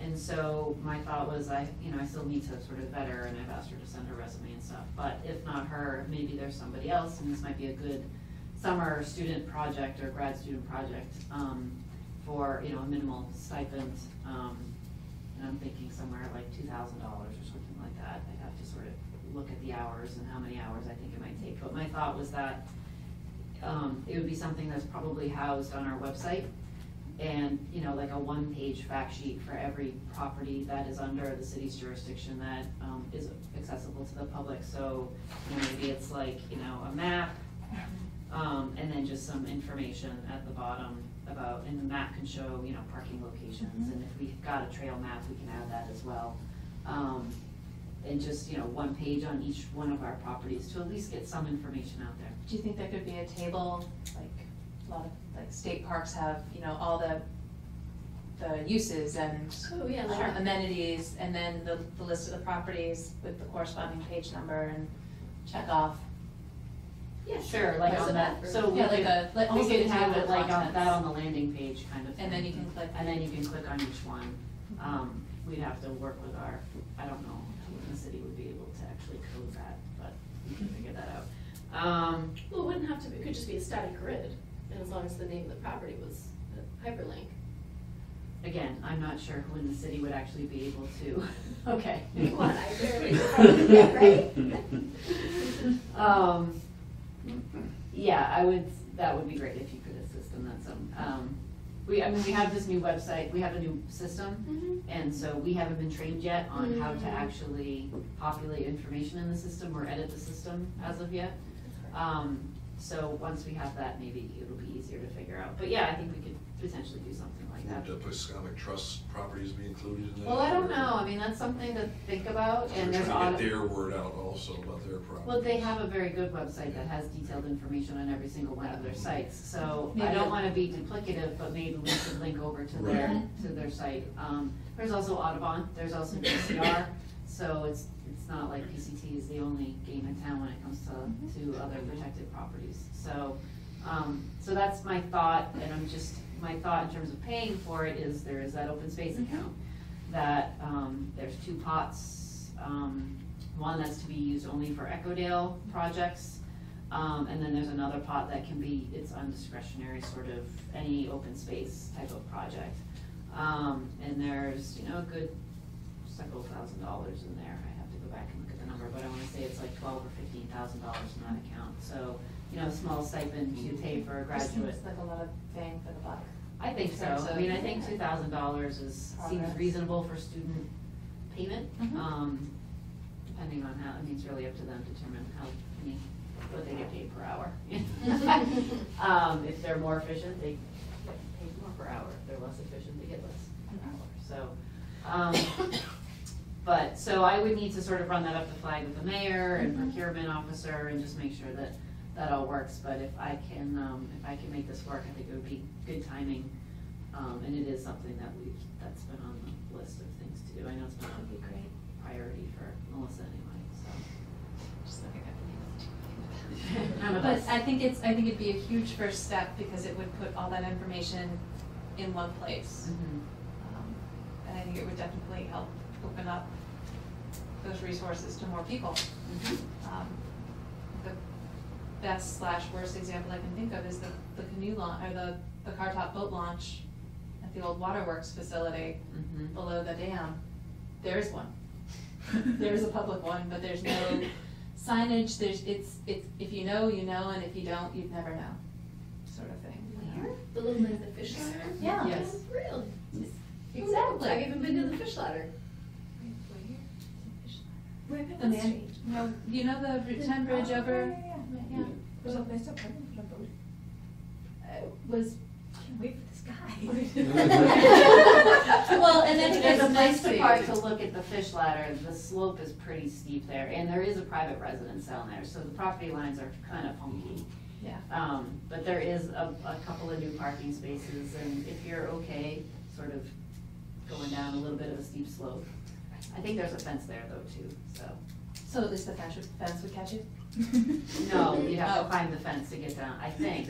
And so my thought was I still need to sort of vet her, and I've asked her to send her resume and stuff. But if not her, maybe there's somebody else, and this might be a good summer student project or grad student project for, a minimal stipend. And I'm thinking somewhere like $2,000 or something like that. I'd have to sort of look at the hours and how many hours I think it might take. But my thought was that it would be something that's probably housed on our website. And, like a one-page fact sheet for every property that is under the city's jurisdiction that is accessible to the public. So maybe it's like, a map, and then just some information at the bottom about, and the map can show, you know, parking locations, and if we've got a trail map, we can add that as well. And just, you know, one page on each one of our properties to at least get some information out there. Do you think there could be a table, like a lot of, like state parks have, you know, all the uses and Oh, yeah, sure. amenities, and then the list of the properties with the corresponding page number and check off? Yeah, Sure, like on that, so we Yeah, like could, a, like we almost could like a have table it of like on, contents. that on the landing page kind of thing. And then you can click. And then you can click on each one. We'd have to work with our, I don't know, if the city would be able to actually code that, but we can figure that out. Well, it wouldn't have to, it could just be a static grid, and as long as the name of the property was a hyperlink. Again, I'm not sure who in the city would actually be able to, okay. What, I barely, yeah, right? Yeah, that would be great if you could assist in that some. We have this new website, we have a new system, and so we haven't been trained yet on how to actually populate information in the system or edit the system as of yet. So once we have that, maybe it'll be easier to figure out. But yeah, I think we could potentially do something like that. Would Piscomic Trust properties be included in that? Well, I don't know, I mean, that's something to think about, and there's Trying to audit. get their word out also about their property. Well, they have a very good website that has detailed information on every single one of their sites, so I Maybe. don't wanna be duplicative, but maybe we should link over to their site. There's also Audubon, there's also PCR, so it's not like PCT is the only game in town when it comes to other protected properties. So, so that's my thought, and my thought in terms of paying for it is there is that open space account, that, there's two pots, one that's to be used only for Echodale projects, and then there's another pot that can be, it's undiscretionary, sort of any open space type of project. And there's, you know, a good several $1,000s in there. I have to go back and look at the number, but I wanna say it's like $12,000 or $15,000 in that account. So, you know, a small stipend to pay for a Just graduate. seems like a lot of bang for the buck. I think so. terms of- I mean, I think $2,000 seems Progress. reasonable for student payment. Mhm. Depending on how, I mean, it's really up to them to determine what they get paid per hour. If they're more efficient, they get paid more per hour. If they're less efficient, they get less per hour. So, but, so I would need to sort of run that up the flag with the mayor and procurement officer and just make sure that that all works. But if I can make this work, I think it would be good timing. And it is something that's been on the list of things to do. I know it's been a big, great priority for Melissa anyway, so. Just looking at the names. None of But us. I think it'd be a huge first step because it would put all that information in one place. And I think it would definitely help open up those resources to more people. The best / worst example I can think of is the canoe launch, or the car top boat launch at the old waterworks facility below the dam. There is one. There is a public one, but there's no signage. It's if you know, you know, and if you don't, you'd never know, sort of thing. Where? The little like the fish ladder? Yeah. Yes. Really? Exactly. I've even been to the fish ladder. Right by The the man, street. no, you know the Route 10 bridge over? Yeah. There's a place to put a boat. Was, Can't wait for this guy. well, and then There's a it's nice nice part to look at the fish ladder. The slope is pretty steep there, and there is a private residence down there, so the property lines are kind of funky. Yeah. But there is a couple of new parking spaces, and if you're okay, sort of going down a little bit of a steep slope. I think there's a fence there though too, so. So at least the fence would catch you? No, you'd have Oh. to climb the fence to get down, I think.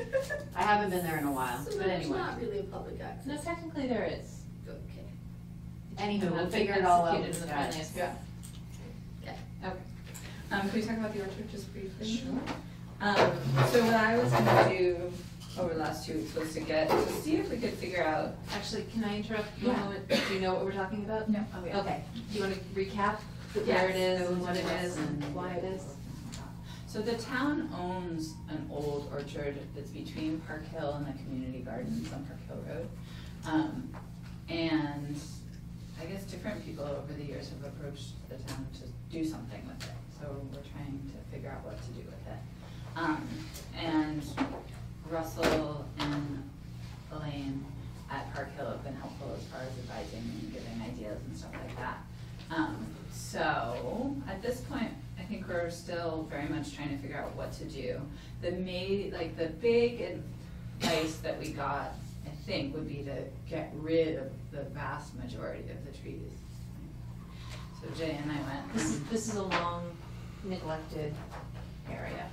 I haven't been there in a while, So but there's anyway. not really a public access. No, technically there is. Okay. Anywho, we'll Not figure it all out. executed in the guys. friendliest way. Okay. Okay. Can we talk about the orchard just briefly? Sure. So what I was gonna do over the last 2 weeks was to see if we could figure out. Actually, can I interrupt for a Yeah. moment? Do you know what we're talking about? No. Okay. Do you want to recap where Yes, it is I and will what it do is that. and why it is? So the town owns an old orchard that's between Park Hill and the community gardens on Park Hill Road. And I guess different people over the years have approached the town to do something with it. So we're trying to figure out what to do with it. And Russell and Elaine at Park Hill have been helpful as far as advising and giving ideas and stuff like that. So at this point, I think we're still very much trying to figure out what to do. The big advice that we got, I think, would be to get rid of the vast majority of the trees. So Jay and I went. This is a long neglected area.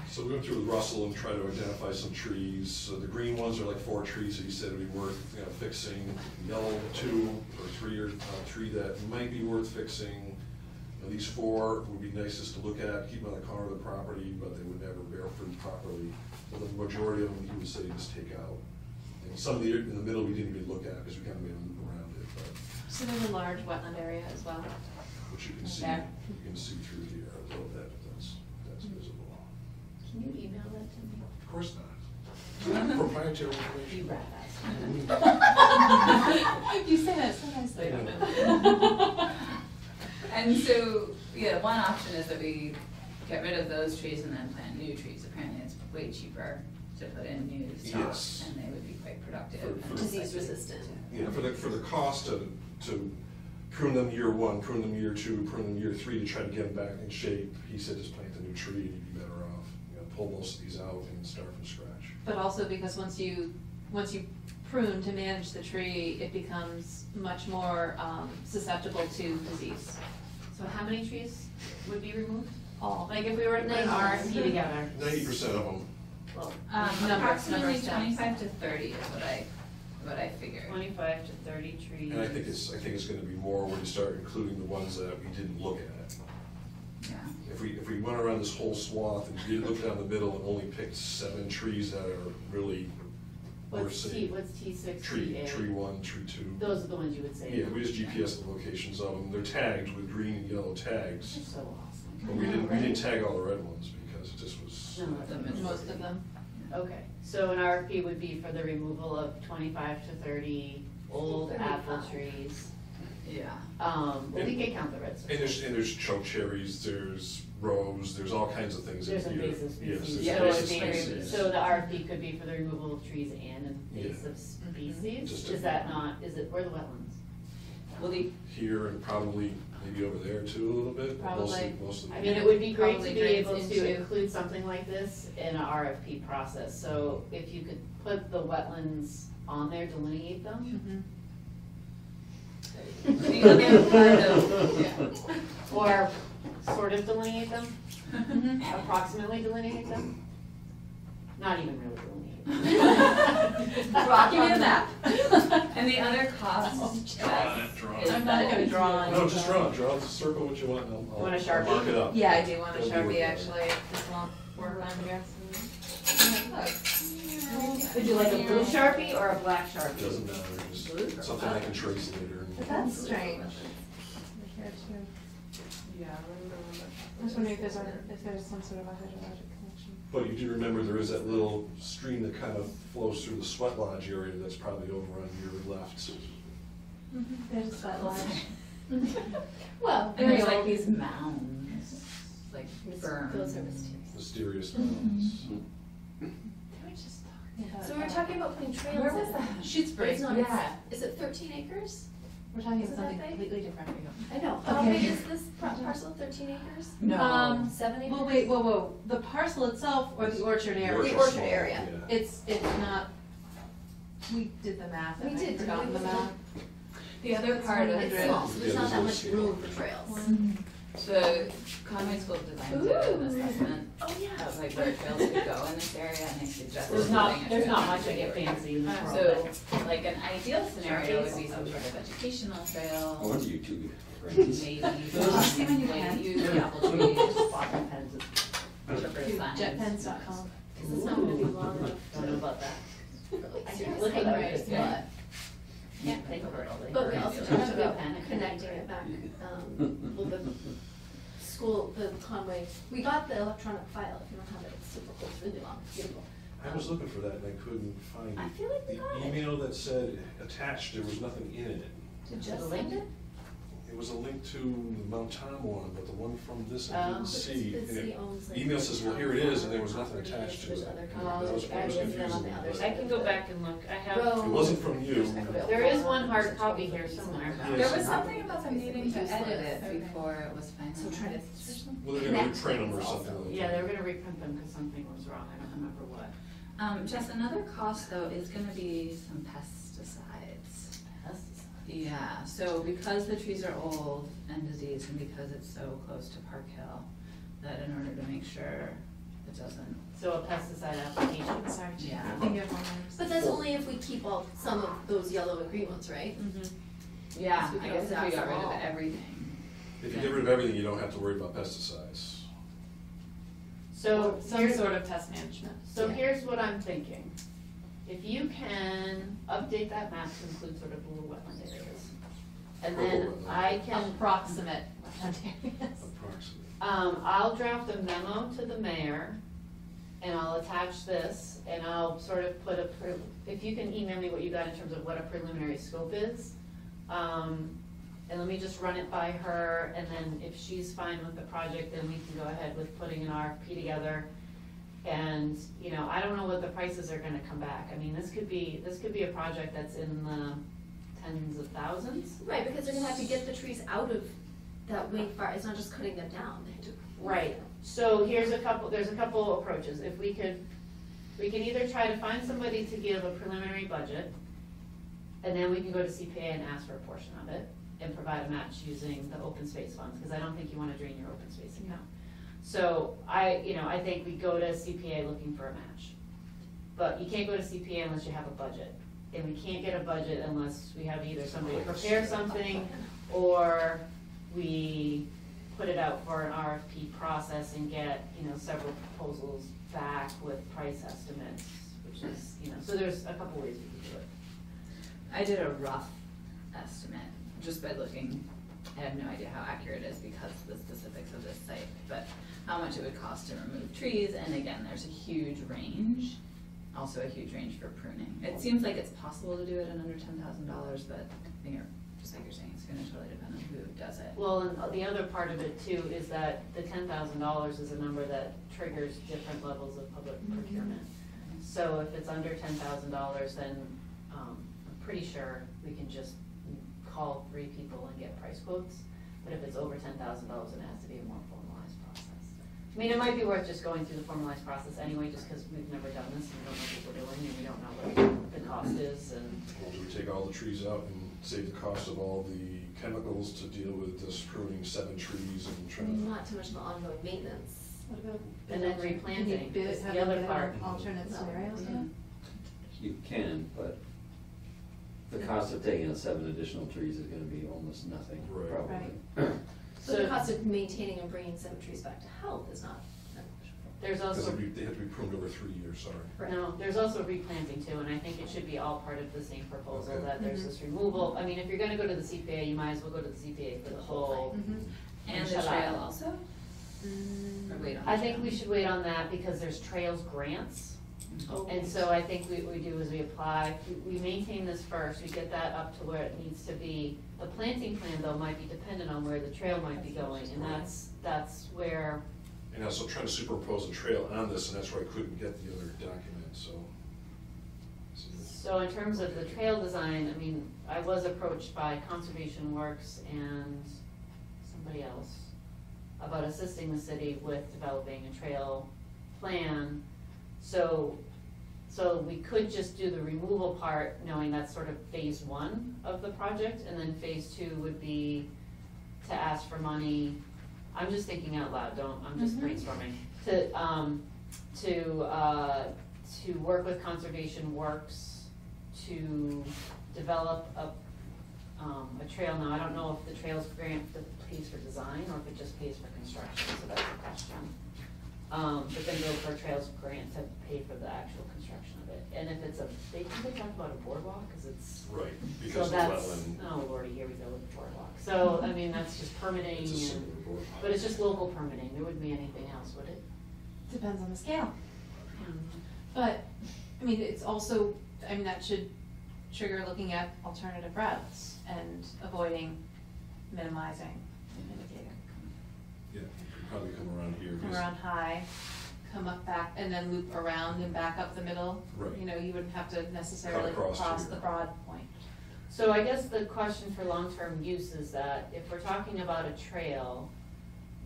So we went through with Russell and tried to identify some trees. So the green ones are like 4 trees that he said would be worth fixing. Yellow 2 or 3 or tree that might be worth fixing. These 4 would be nicest to look at, keep them on the corner of the property, but they would never bear fruit properly. So the majority of them he would say just take out. And some of the in the middle we didn't even look at because we kind of made a loop around it. But So there's a large wetland area as well. which you can see, There. you can see through here a little bit. That's visible. Can you email that to me? Of course not. It's not proprietary information. You say that so nicely. And so, yeah, one option is that we get rid of those trees and then plant new trees. Apparently it's way cheaper to put in new Yes. stalks and they would be quite productive. For- and for- less Disease likely resistant. Yeah, for the cost to prune them year 1, prune them year 2, prune them year 3 to try to get them back in shape, he said just plant a new tree and you'd be better off. Pull most of these out and start from scratch. But also because once you prune to manage the tree, it becomes much more susceptible to disease. So how many trees would be removed? All. Like if we were to put an RFP together? 90% of them. Well, Approximately numbers. 25 to 30 is what I figured. 25 to 30 trees. And I think it's gonna be more when you start including the ones that we didn't look at. Yeah. If we went around this whole swath and you looked down the middle and only picked 7 trees that are really worth What's seeing. T6, Tree TA? 1, tree 2. Those are the ones you would say. Yeah, we just GPS the locations of them. They're tagged with green and yellow tags. They're so awesome. But we didn't tag all the red ones because it just was. None of them. Most of them. Okay, so an RFP would be for the removal of 25 to 30 old apple trees. Yeah. Well, we can count the reds. And there's choke cherries, there's rose, there's all kinds of things in There's here. invasive species. Yes, there's Yeah, So invasive it'd be, species. so the RFP could be for the removal of trees and invasive Just species? to- Is that not, is it, where are the wetlands? Well, Here and probably maybe over there too a little bit. but Probably. Most of I them. mean, it would be great to Probably be drains able to into- include something like this in an RFP process. So if you could put the wetlands on there, delineate them. Mhm. the other part of, Or sort of delineate them, Mhm. approximately delineate them, not even really delineate. Give me a map. and the other cost. Draw it, draw it. is I'm not gonna draw on. No, just draw, just circle what you want and You want a I'll Sharpie? mark it up. Yeah, I do want a That'll be Sharpie worth it. actually. This won't work on here. Would you like a blue Sharpie or a black Sharpie? Doesn't matter, just something I can trace later. But that's strange. Yeah, I remember when that. I was wondering if there's some sort of a hydrologic connection. But you do remember there is that little stream that kind of flows through the sweat lodge area that's probably over on your left. There's a sweat lodge. Well, And there's like these mounds, like berms. Those are mysterious. Mysterious mountains. They were just talking about. So we're talking about putting trails in. Where was that? But Shutesbury. it's not, Yeah. is it 13 acres? We're talking Is about it that something big? completely different. I know. How Okay. big is this parcel, 13 acres? No. 7 acres? Well, wait, whoa. The parcel itself or the orchard The area? orchard's The orchard small, area. yeah. It's not, we did the math. We and I did, forgot didn't the we? math. The other part of It's it, small, so there's Yeah, not that there's much no room for trails. the Conway School of Design did an Ooh. assessment Oh, yeah. of like where trails could go in this area and they suggested. There's not, putting a there's trail not in much the I get area. fancy in this world. So, like an ideal scenario would be some sort of educational I trail, wonder you two. maybe See when you way can? to use the apple trees, Bottom pens is- interpret signs. Jetpens.com. Because it's not gonna be long enough. Don't know about that. I I think can look at right, it, yeah. but, Can't think of it all day. but we also Right. talked about Pen and connecting paper. it back, well, the school, the Conway, we got the electronic file, if you don't have it, it's super cool, it's really long, it's beautiful. I was looking for that and I couldn't find I it. feel like we got The it. email that said attached, there was nothing in it. Did Jess send it? it was a link to the Mount Tom one, but the one from this I didn't Oh. see. The And city it- owns, like, email says, well, here it is, and there was property, nothing attached to there's it. other And companies. that was I confusing. guess them on the other but- I can go back and look, I have, Road. It wasn't from you. there is one hard copy here somewhere. There was something about them needing to edit it Okay. before it was finalized. So try to Well, they're gonna reprint them or something like that. Yeah, they were gonna reprint them because something was wrong, I don't remember what. Jess, another cost though is gonna be some pesticides. Yeah, so because the trees are old and diseased and because it's so close to Park Hill, that in order to make sure it doesn't, So a pesticide application. Sorry, Chief. Yeah. I think you have one more. But that's only if we keep all, some of those yellow and green ones, right? yeah, So we I can guess if we always got rid ask of them all. everything. If you get rid of everything, you don't have to worry about pesticides. So Some here's, sort of pest management. so here's what I'm thinking. If you can update that map to include sort of the little wetland areas. And then Purple wetland. I can, Approximate wetland areas. Approximately. I'll draft a memo to the mayor and I'll attach this and I'll sort of put if you can email me what you got in terms of what a preliminary scope is. And let me just run it by her and then if she's fine with the project, then we can go ahead with putting an RFP together. And, you know, I don't know what the prices are gonna come back. I mean, this could be a project that's in the tens of thousands. Right, because they're gonna have to get the trees out of that way far, it's not just cutting them down, they have to. Right, so there's a couple approaches. If we can either try to find somebody to give a preliminary budget, and then we can go to CPA and ask for a portion of it, and provide a match using the open space funds, because I don't think you wanna drain your open space account. So I think we go to CPA looking for a match. But you can't go to CPA unless you have a budget. And we can't get a budget unless we have either somebody prepare something, or we put it out for an RFP process and get, several proposals back with price estimates, which is, so there's a couple ways we can do it. I did a rough estimate, just by looking, I have no idea how accurate it is because of the specifics of this site, but how much it would cost to remove trees, and again, there's a huge range, also a huge range for pruning. It seems like it's possible to do it in under $10,000, but I think just like you're saying, it's gonna totally depend on who does it. Well, and the other part of it too is that the $10,000 is a number that triggers different levels of public procurement. So if it's under $10,000, then I'm pretty sure we can just call 3 people and get price quotes. But if it's over $10,000, it has to be a more formalized process. I mean, it might be worth just going through the formalized process anyway, just because we've never done this and we don't know what we're doing and we don't know what the cost is and. Well, do we take all the trees out and save the cost of all the chemicals to deal with this pruning 7 trees and trying to? Not too much of ongoing maintenance. What about? And then replanting is the other part. Alternate scenarios, yeah? You can, but the cost of taking out 7 additional trees is gonna be almost nothing, Right. probably. So the cost of maintaining and bringing some trees back to health is not beneficial. There's Because also, they have to be pruned over 3 years, sorry. no, there's also replanting too, and I think it should be all part of the same proposal, Okay. that there's this removal. I mean, if you're gonna go to the CPA, you might as well go to the CPA for the whole. And the enchilada. trail also? Or wait on the I think trail? we should wait on that because there's trails grants. Oh. And so I think what we do is we apply, we maintain this first, we get that up to where it needs to be. The planting plan though might be dependent on where the trail might be going, and that's where, And also trying to superimpose a trail on this, and that's where I couldn't get the other document, so. so in terms of the trail design, I mean, I was approached by Conservation Works and somebody else about assisting the city with developing a trail plan. So we could just do the removal part, knowing that's sort of phase 1 of the project, and then phase 2 would be to ask for money. I'm just thinking out loud, I'm just brainstorming, to work with Conservation Works to develop a trail. Now, I don't know if the trails grant pays for design or if it just pays for construction, so that's a question. But then go for a trails grant to pay for the actual construction of it. And if it's they talk about a boardwalk, cause it's. Right, So because of the that's, wetland. oh lordy, here we go with the boardwalk. So, I mean, that's just permitting It's a and, similar boardwalk. but it's just local permitting, there wouldn't be anything else, would it? Depends on the scale. But, I mean, it's also, that should trigger looking at alternative routes and avoiding minimizing and mitigating. Yeah, probably come around here. Come around high, come up back, and then loop around and back up the middle. Right. You know, you wouldn't have to necessarily across cross here. the broad point. So I guess the question for long-term use is that if we're talking about a trail,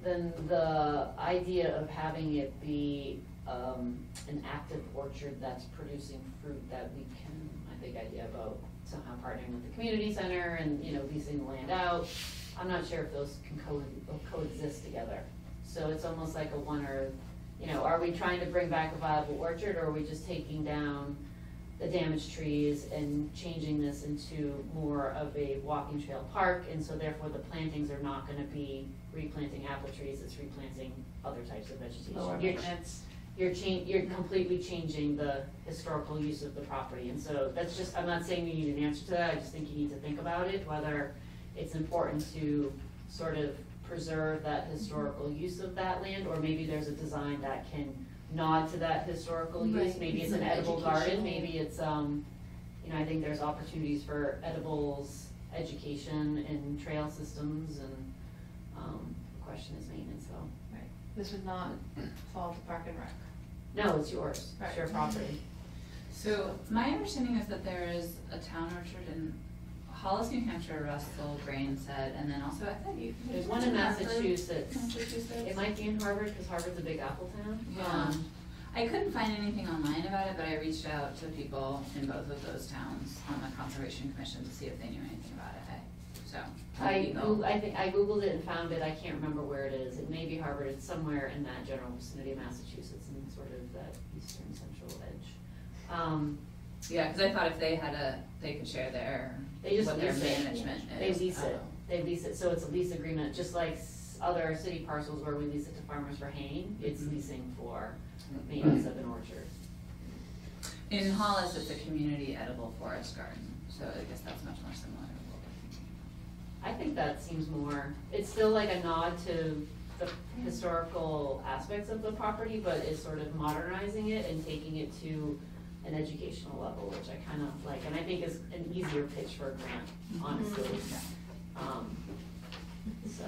then the idea of having it be an active orchard that's producing fruit that we can, I think, idea about somehow partnering with the community center and, you know, leasing the land out. I'm not sure if those can coexist together. So it's almost like a one or, you know, are we trying to bring back a viable orchard, or are we just taking down the damaged trees and changing this into more of a walking trail park, and so therefore the plantings are not gonna be replanting apple trees, it's replanting other types of vegetation. Lower maintenance. You're completely changing the historical use of the property, and so that's just, I'm not saying you need an answer to that, I just think you need to think about it, whether it's important to sort of preserve that historical use of that land, or maybe there's a design that can nod to that historical use, Right. maybe it's an Some edible garden, educational. maybe it's, you know, I think there's opportunities for edibles, education and trail systems, and, the question is maintenance though. Right. This would not fall to Park and Rec. No, it's yours, it's your Right. property. So my understanding is that there is a town orchard in Hollis, New Hampshire, Russell, Grain said, and then also I thought you. There's one in Harvard, Massachusetts. Massachusetts. It might be in Harvard, because Harvard's a big apple town. Yeah. I couldn't find anything online about it, but I reached out to people in both of those towns on the Conservation Commission to see if they knew anything about it. So. I think I Googled it and found it, I can't remember where it is, it may be Harvard, it's somewhere in that general vicinity of Massachusetts, and sort of that eastern central edge. Yeah, because I thought if they had they could share They just what their lease it. management They is. lease it, Oh. they lease it, so it's a lease agreement, just like other city parcels where we lease it to farmers for haying, it's leasing for maintenance of an orchard. In Hollis, it's a community edible forest garden, so I guess that's much more similar to what we're thinking. I think that seems more, it's still like a nod to the historical aspects of the property, but is sort of modernizing it and taking it to an educational level, which I kind of like, and I think is an easier pitch for a grant, honestly. So,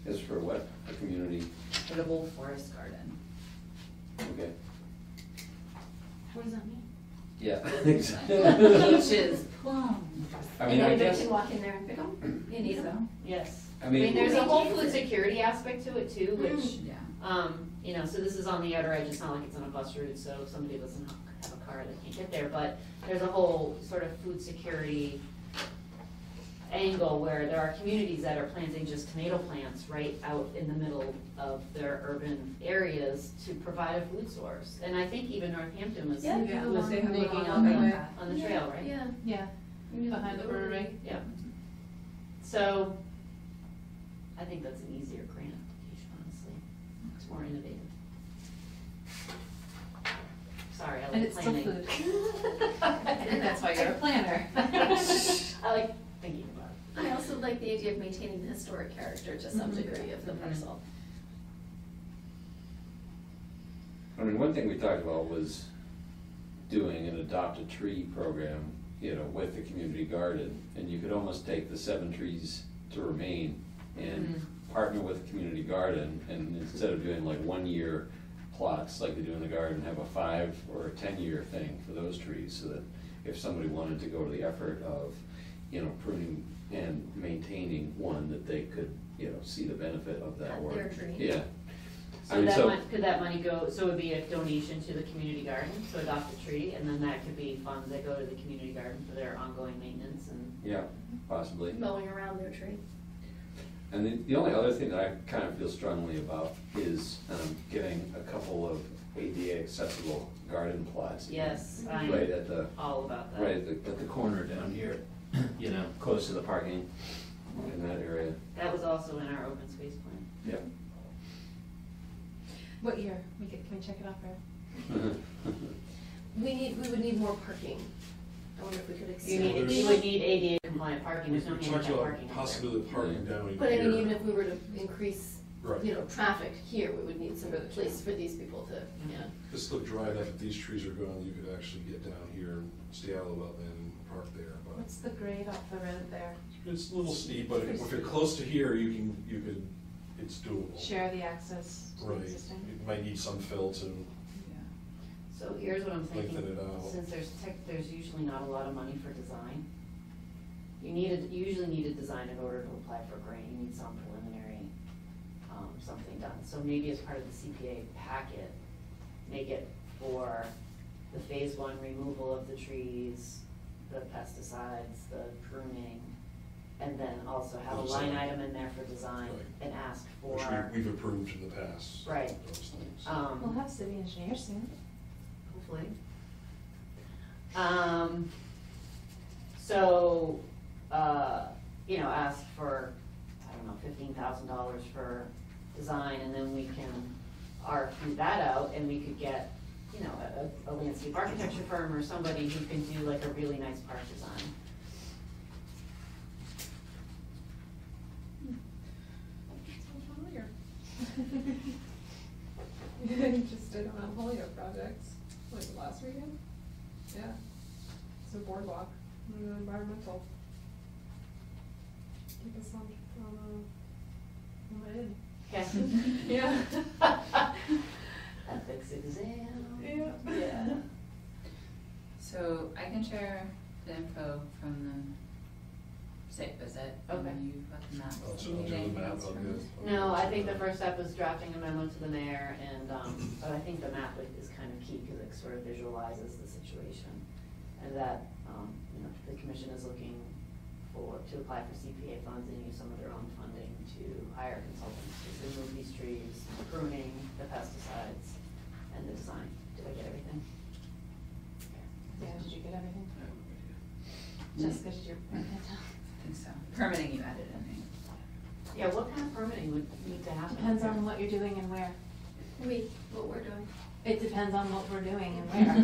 Is for what? A community, Edible forest garden. okay, What does that mean? yeah. Peaches, plums. I And mean, I anybody guess, can walk in there and pick them? You need them? yes. I I mean, mean, there's a whole food security aspect to it too, which, Yeah. you know, so this is on the outer edge, it's not like it's on a bus route, so if somebody doesn't have a car, they can't get there, but there's a whole sort of food security angle where there are communities that are planting just tomato plants right out in the middle of their urban areas to provide a food source. And I think even Northampton was, Yeah, Yeah. was They have making one on on the, the- on the trail, right? Yeah. Yeah, behind the brewery. Yeah. So, I think that's an easier grant application, honestly. It's more innovative. Sorry, I And like it's still planning. food. And that's why you're a planner. I like thinking about it. I also like the idea of maintaining the historic character to some Mhm. degree of the parcel. I mean, one thing we talked about was doing an adopt a tree program, you know, with the community garden. And you could almost take the 7 trees to remain and partner with the community garden, and instead of doing like 1-year plots like they do in the garden, have a 5 or a 10-year thing for those trees, so that if somebody wanted to go to the effort of, you know, pruning and maintaining one, that they could, you know, see the benefit of that At work. their tree. Yeah. I So mean, that could that money go, so it would be a donation to the community garden, so adopt a tree, and then that could be funds that go to the community garden for their ongoing maintenance and. Yeah, possibly. Mowing around their tree. And the only other thing that I kind of feel strongly about is getting a couple of ADA accessible garden plots. Yes, Right I'm at the, all about that. right at the corner down here, you know, close to the parking in that area. That was also in our open space plan. Yep. What year? Can we check it off, Brad? We would need more parking. I wonder if we could You extend. you would need ADA compliant parking, We there's no talked handicap about parking out there. possibility of parking down here. But I mean, even if we were to increase, Right. you know, traffic here, we would need some place for these people to, yeah. This looked dry enough, if these trees are gone, you could actually get down here and stay out of the wetland and park there, but. What's the grade off the road there? It's a little steep, but if you're close to here, you could, it's doable. Share the access to the Right, existing? you might need some fill to, So here's what I'm thinking, Lengthen it out. since there's usually not a lot of money for design. You usually need a design in order to apply for a grant, you need some preliminary, something done. So maybe as part of the CPA packet, make it for the phase one removal of the trees, the pesticides, the pruning, and then also have a line Design. item in there for design Right. and ask for. which we've approved in the past. Right. Those things. We'll have city engineers soon. Hopefully. So, ask for, I don't know, $15,000 for design, and then we can RFP that out, and we could get, a landscape architecture firm or somebody who can do like a really nice park design. Sounds familiar. You just did a Mount Holyoke project, like last weekend? Yeah. It's a boardwalk, environmental. Keep us on the in. Yeah. Yeah. Ethics exam. Yeah. Yeah. So I can share the info from the site visit. Okay. And you've got the map. Oh, so Do you I'll need do the anything map, else I'll from get- us? No, I think the first step is drafting a memo to the mayor, and, but I think the map is kind of key, because it sort of visualizes the situation. And that, the commission is looking to apply for CPA funds and use some of their own funding to hire consultants to remove these trees, pruning, the pesticides, and the design. Did I get everything? Yeah, did you get everything? I have no idea. Jessica, did you write that down? I think so. Permitting you added in, right? Yeah, what kind of permitting would need to happen? Depends on what you're doing and where. What we're doing. It depends on what we're doing and where.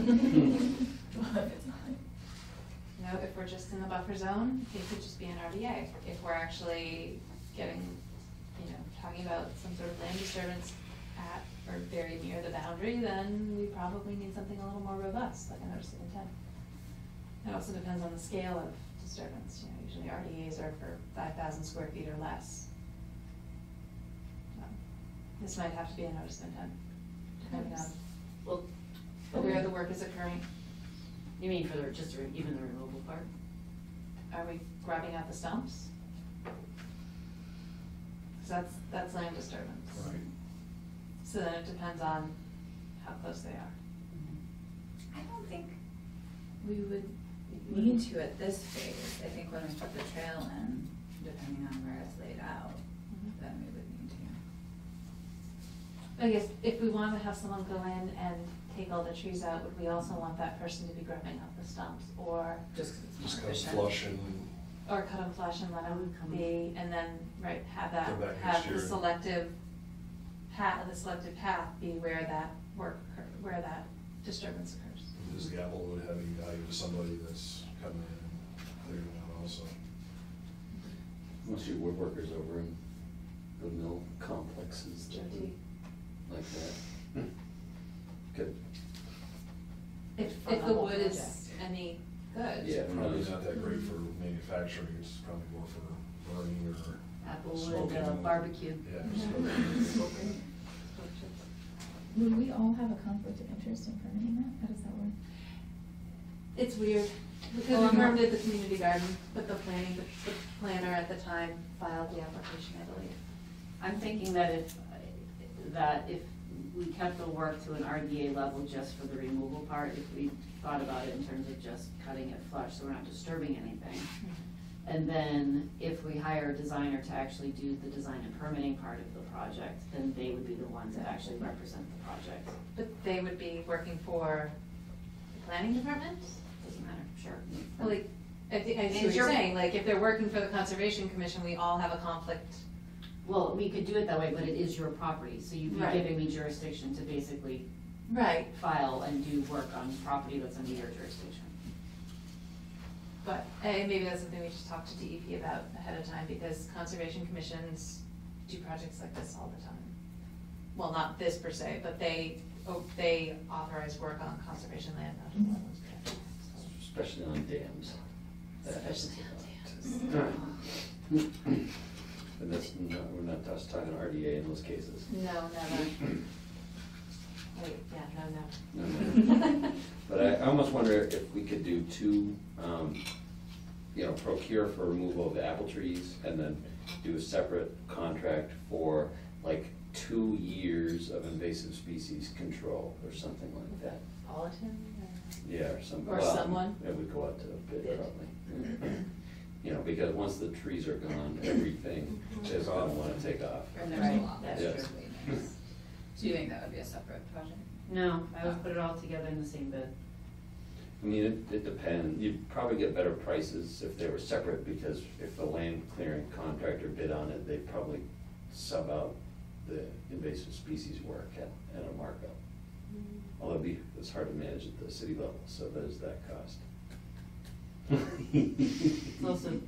If we're just in the buffer zone, it could just be an RDA. If we're actually getting, talking about some sort of land disturbance at or very near the boundary, then we probably need something a little more robust, like a notice of intent. It also depends on the scale of disturbance. Usually RDAs are for 5,000 square feet or less. This might have to be a notice of intent, depending on Well, where the work is occurring. you mean for even the removal part? Are we grabbing out the stumps? 'Cause that's land disturbance. Right. So then it depends on how close they are. I don't think We would need to at this phase. I think when we put the trail in, depending on where it's laid out, then we would need to. I guess if we want to have someone go in and take all the trees out, would we also want that person to be grubbing up the stumps, or Just 'cause it's Just more kind of efficient. flush and, cut them flush and let them be, and then, have that, Come back have next the year. selective path be where that where that disturbance occurs. does the Applewood have any value to somebody that's coming in and clearing it out also? Most of your woodworkers over in the mill complexes that Jody. would like that. Good. If From the the whole wood is project. any good. Yeah. Probably not that great for manufacturing, it's probably more for burning or Applewood smoking. barbecue. Yeah. Smoking. Would we all have a conflict of interest in permitting that? How does that work? It's weird, because Well, we I'm not- permitted the community garden, but the planner at the time filed the application, I believe. I'm thinking that if we kept the work to an RDA level just for the removal part, if we thought about it in terms of just cutting it flush, so we're not disturbing anything. And then if we hire a designer to actually do the design and permitting part of the project, then they would be the ones that actually represent the project. But they would be working for the planning department? Doesn't matter, sure. Well, like, I see what Is you're your- saying, like, if they're working for the Conservation Commission, we all have a conflict. Well, we could do it that way, but it is your property, so you'd be Right. giving me jurisdiction to basically Right. file and do work on property that's under your jurisdiction. But, and maybe that's something we just talk to DEP about ahead of time, because Conservation Commissions do projects like this all the time. Well, not this per se, but they authorize work on conservation land, not just wetlands. Especially on dams. That has to Especially go out. But that's not, we're not just talking RDA in those cases. No, never. Wait, yeah, No. But I almost wonder if we could do two, procure for removal of apple trees and then do a separate contract for like 2 years of invasive species control or something like that. Politan Yeah, or some. or well, someone. It would go out to bid Bid. probably. Because once the trees are gone, everything is gonna wanna take off. And there's Right, a lot. that's Yes. really nice. Do you think that would be a separate project? No, I would put it all together in the same bid. I mean, it depends. You'd probably get better prices if they were separate, because if the land clearing contractor bid on it, they'd probably sub out the invasive species work at a markup. Although it's hard to manage at the city level, so there's that cost. It's also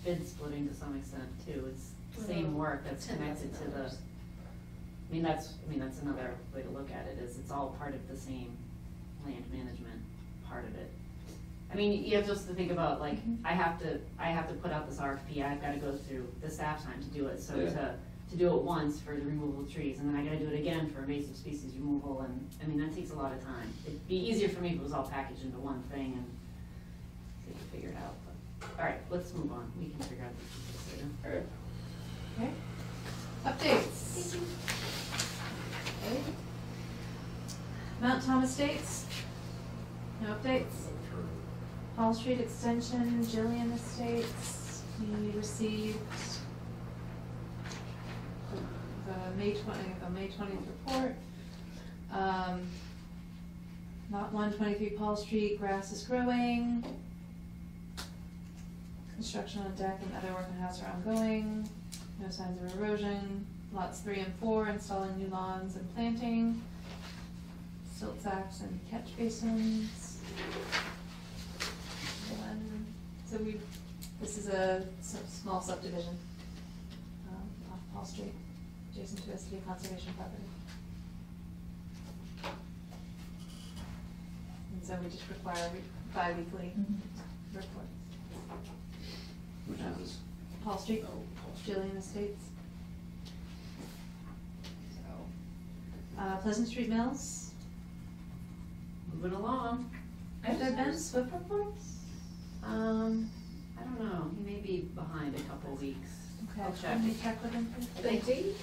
bid splitting to some extent too, it's the same work that's connected to the, that's another way to look at it, is it's all part of the same land management part of it. I mean, you have just to think about, like, I have to put out this RFP, I've gotta go through the staff time to do it, so Yeah. to do it once for the removal of trees, and then I gotta do it again for invasive species removal, and that takes a lot of time. It'd be easier for me if it was all packaged into one thing and they could figure it out, but, all right, let's move on, we can figure out the details later. All right. Okay. Updates. Okay. Mount Thomas Estates. No updates. Hall Street Extension, Gillian Estates. We received the May 20th report. Lot 123 Paul Street, grass is growing. Construction on deck and other work on house are ongoing. No signs of erosion. Lots 3 and 4, installing new lawns and planting. Silt sacks and catch basins. This is a small subdivision off Paul Street, adjacent to a city conservation property. And so we just require bi-weekly reports. Which is this? Paul Street, Oh, Paul Street. Gillian Estates. Pleasant Street Mills. Moving along. Have there been SWIP reports? I don't know, he may be behind a couple weeks. Okay, I'll check. can we check with him, please? The date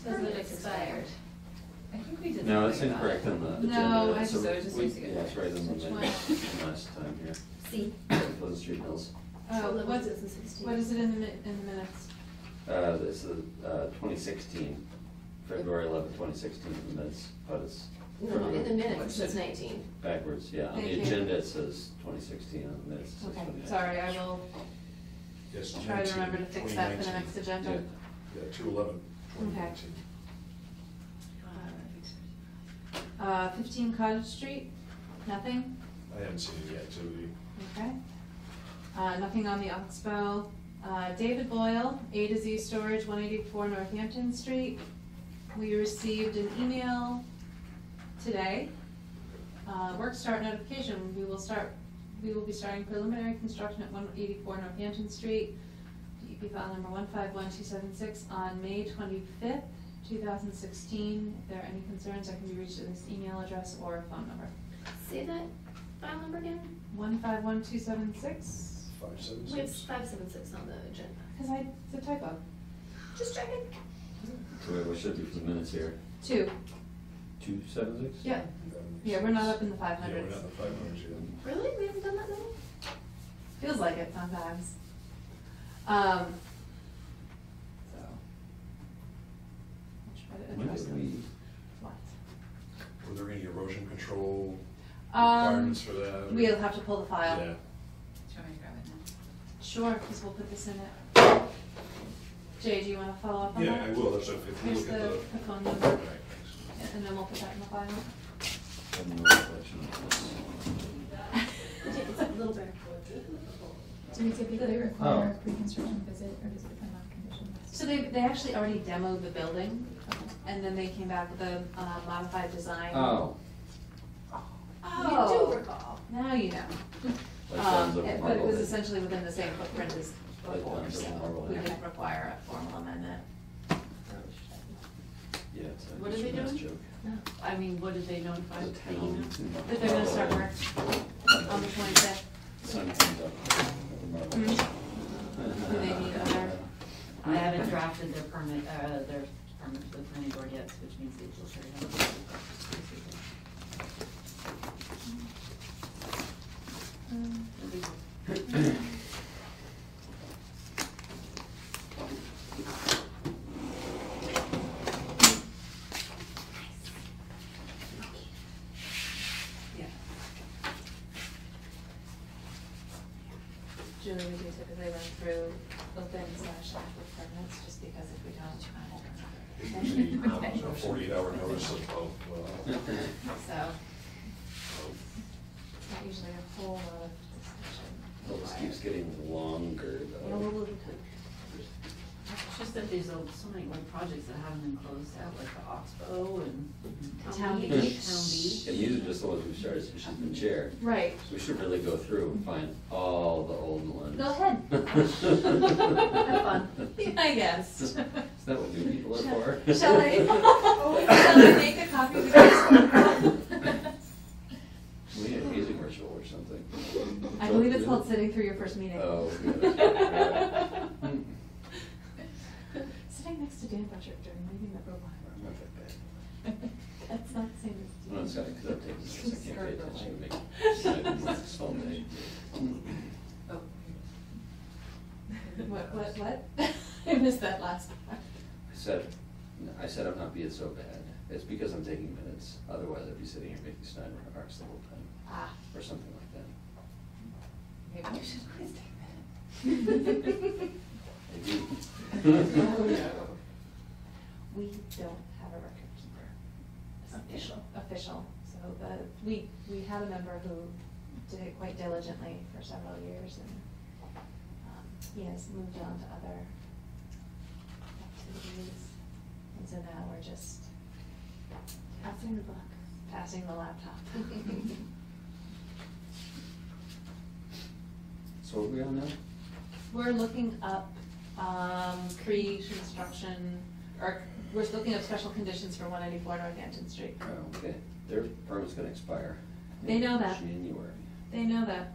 Says that permit expired. I think we did. No, it's something about incorrect it. on the agenda. No, I so just- it just we- needs to get Yeah, it's right in the Which minutes last time here. C. Pleasant Street Mills. Oh, what is 2016. it in the minutes? This is 2016, February 11, 2016 in the minutes, but it's No, in the minutes, it says 19. backwards, yeah. On Thank the you. agenda, it says 2016, on the minutes, it says Okay, 2019. sorry, I will Yes, try to remember to fix that for the next agenda. Yeah, 2/11, 2019. 15 Cottage Street, nothing? I haven't seen any activity. Okay. Nothing on the Oxbow. David Boyle, A to Z Storage, 184 Northampton Street. We received an email today. Work start notification, we will be starting preliminary construction at 184 Northampton Street, DEP file number 151276 on May 25th, 2016. If there are any concerns, I can be reached at this email address or phone number. Say that file number again? 151276. We have 576. 576 on the agenda. Because it's a typo. Just checking. So wait, what should be for the minutes here? 2. 276? Yeah. Yeah, we're not up in the Yeah, 500s. we're not in the 500s yet. Really? We haven't done that now? Feels like it sometimes. So. I'll try to When address did them. we, What? Were there any erosion control Um, requirements for that? We'll have to pull the file. Yeah. Do you want me to grab it now? Sure, because we'll put this in it. Jay, do you want to follow up on that? Yeah, I will, that's if we Here's look at the the. phone number, Right, thanks. and then we'll put that in the file. I have no recollection of this. It's a little better. Do we typically require a pre-construction visit, or does it depend on conditions? So they actually already demoed the building, and then they came back with a modified design. Oh, You do recall. Now you know. Like Guns of But it Marble was did. essentially within the same footprint as Like before, Guns of so Marble we did. didn't require a formal amendment. Yeah, it's a What are they nice doing? joke. I mean, what did they notify? The the town. email? That they're gonna start work on the 25th. Sun comes up. The marble. Mhm. Do they need other? I haven't drafted their permit to the planning board yet, which means they will carry on. Julie, we do typically run through open/active permits, just because if we don't, So 48-hour notice of, So, not usually a whole lot of discussion. Well, this keeps getting longer though. It's just that there's so many like projects that haven't been closed out, like the Oxbow and Town Beach. Beach. Town Beach. And these are just the ones we've started since she's been chair. Right. So we should really go through and find all the old ones. Go ahead. Have fun. Yeah, I guess. Is that what new people are for? Shall I? Shall I make a copy of the case? We had a music ritual or something. I believe it's called sitting through your first meeting. Oh, yeah. Sitting next to Dan Butcher during a meeting that robot. I'm not that bad. That's not the same as. Well, it's got, because I'm taking this, I can't pay attention to make this all day. What? I missed that last part. I said I'm not being so bad. It's because I'm taking minutes. Otherwise, I'd be sitting here making Steiner remarks the whole time. Ah. Or something like that. Maybe you should always take minutes. I do. Oh, no. We don't have a record keeper. Official. So we had a member who did it quite diligently for several years, and he has moved on to other activities. And so now we're just passing the buck, passing the laptop. So what are we on now? We're looking up construction, or we're looking up special conditions for 194 North Hampton Street. Oh, okay. Their permit's gonna expire. They know that. January. They know that.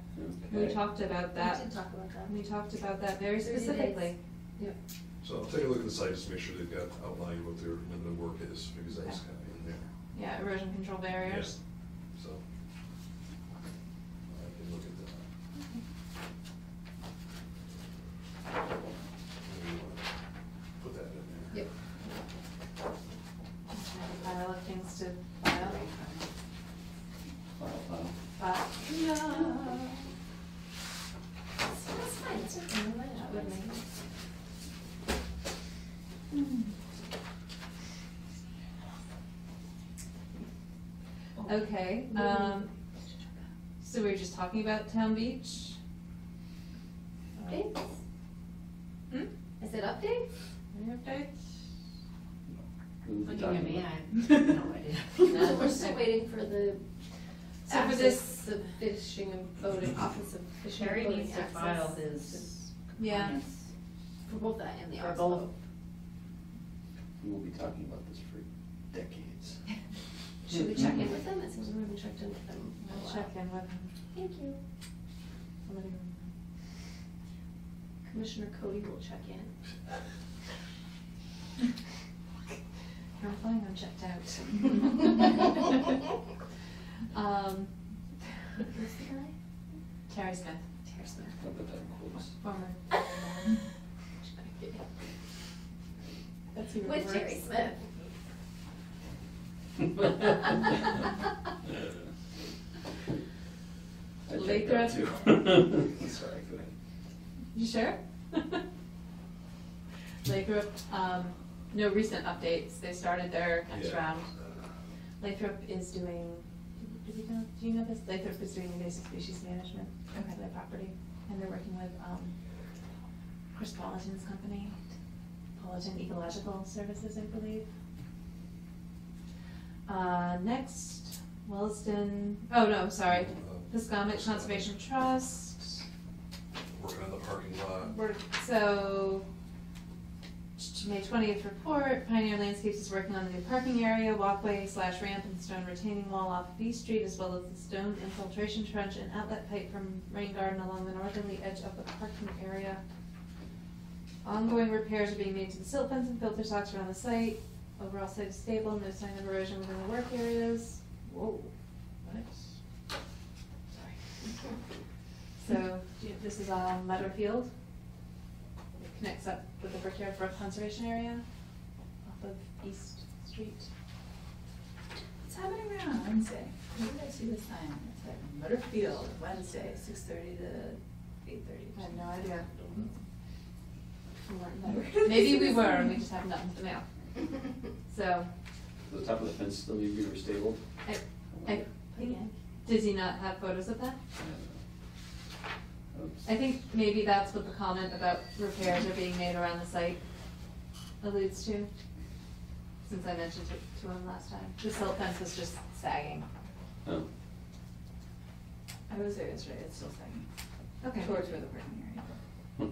We Okay. talked about that. We did talk about that. We talked about that very 30 days. specifically. Yep. so I'll take a look at the site, just make sure they've got outlined what their limited work is, because that's Okay. kind of in there. Yeah, erosion control barriers. So, I can look at that. Maybe you wanna put that in there. Yep. Pile of things to file. File. But, no. That's fine, it's okay, no matter. That would make Okay, so we were just talking about Town Beach? Updates? Hmm? I said updates? Any updates? We'll be Looking talking at me, about- I have no idea. No, we're still waiting for the So for access this- of fishing and boating, Office of Fishing and Sherry Boating needs to access. file his Yeah. compliance. For both that and the For Oxbow. both. We will be talking about this for decades. Should we check in with them? It seems we haven't checked in with them. in a I'll while. check in with him. Thank you. Somebody. Commissioner Cody will check in. I'm flying, I'm checked out. Who's the guy? Terry Smith. Terry Smith. I'll put that in quotes. Former. That's who With works. Terry Smith. I checked out too. Sorry, go ahead. You sure? Lathrop, no recent updates. They started their next Yeah. round. Lathrop is doing, do you know this? Lathrop is doing invasive species management of their property. And they're working with Chris Politan's company, Politan Ecological Services, I believe. Next, Williston, oh no, sorry. Piscomic Conservation Trust, Working on the parking lot. so, May 20th report, Pioneer Landscapes is working on the new parking area, walkway / ramp and stone retaining wall off B Street, as well as the stone infiltration trench and outlet pipe from rain garden along the northerly edge of the parking area. Ongoing repairs are being made to the silt fence and filter socks around the site. Overall site is stable, no sign of erosion within the work areas. Whoa, what? Sorry. So, this is Meadow Field. It connects up with the Brickyard Brook Conservation Area off of East Street. What's happening around Wednesday? Where did I see the sign? It's like Motor Field, Wednesday, 6:30 to 8:30. I have no idea. We weren't there. Maybe we were, and we just haven't gotten the mail. So, The top of the fence still need to be restabled? I think, does he not have photos of that? I think maybe that's what the comment about repairs are being made around the site alludes to, since I mentioned it to him last time. The silt fence was just sagging. Oh. I was there yesterday, it's still saying. Okay. Towards where the parking area.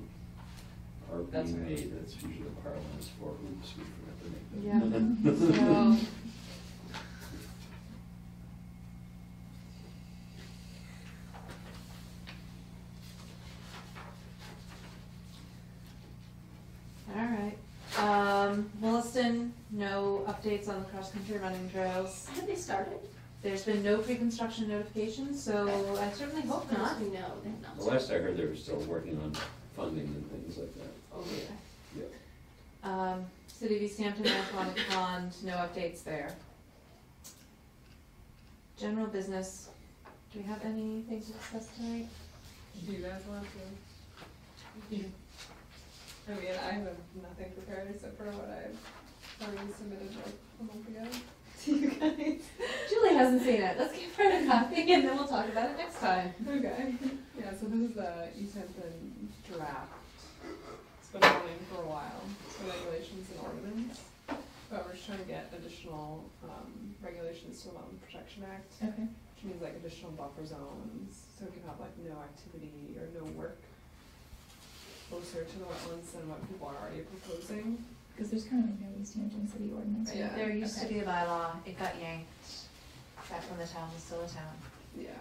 Are That's being right. made, that's usually the parlance for, oops, we forgot to make Yeah. that. So, all right. Williston, no updates on the cross-country running trails. Have they started? There's been no pre-construction notifications, so I certainly hope As far not. as we know, they've not The last I heard, they were still working on funding and things like that. Oh, yeah. Yeah. City of East Hampton, Aquatic Pond, no updates there. General business, do we have anything to discuss tonight? Do you guys want to? I mean, I have nothing prepared except for what I've already submitted like a month ago to you guys. Julie hasn't seen it, let's give her a copy and then we'll talk about it next time. Okay. Yeah, so this is the East Hampton draft. It's been running for a while. It's the regulations and ordinance. But we're just trying to get additional regulations to the Wetland Protection Act, Okay. which means like additional buffer zones, so we can have like no activity or no work closer to the wetlands than what people are already proposing. Because there's currently no East Hampton City ordinance. right? Yeah. There used to Okay. be a bylaw, it got yanked, back when the town was still a town. Yeah.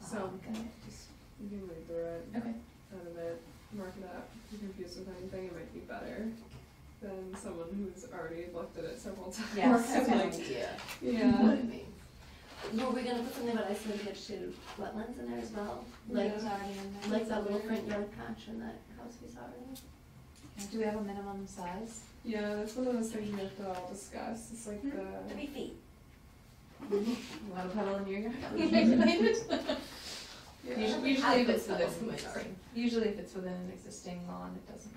So Got it. just you can read through it, Okay. out of it, mark it up. If you're confused with anything, it might be better than someone who's already looked at it several times. Yes. Has Like, no idea yeah. what it means. Were we gonna put something about isolated vegetated wetlands in there as well? Like, It was already in there. like that little front yard patch in that house we saw earlier? And do we have a minimum size? Yeah, that's one of those things we have to all discuss. It's like the 3 feet. You want a puddle in your yard? yeah. Usually if it's I within put an puddles in my yard. existing, usually if it's within an existing lawn, it doesn't,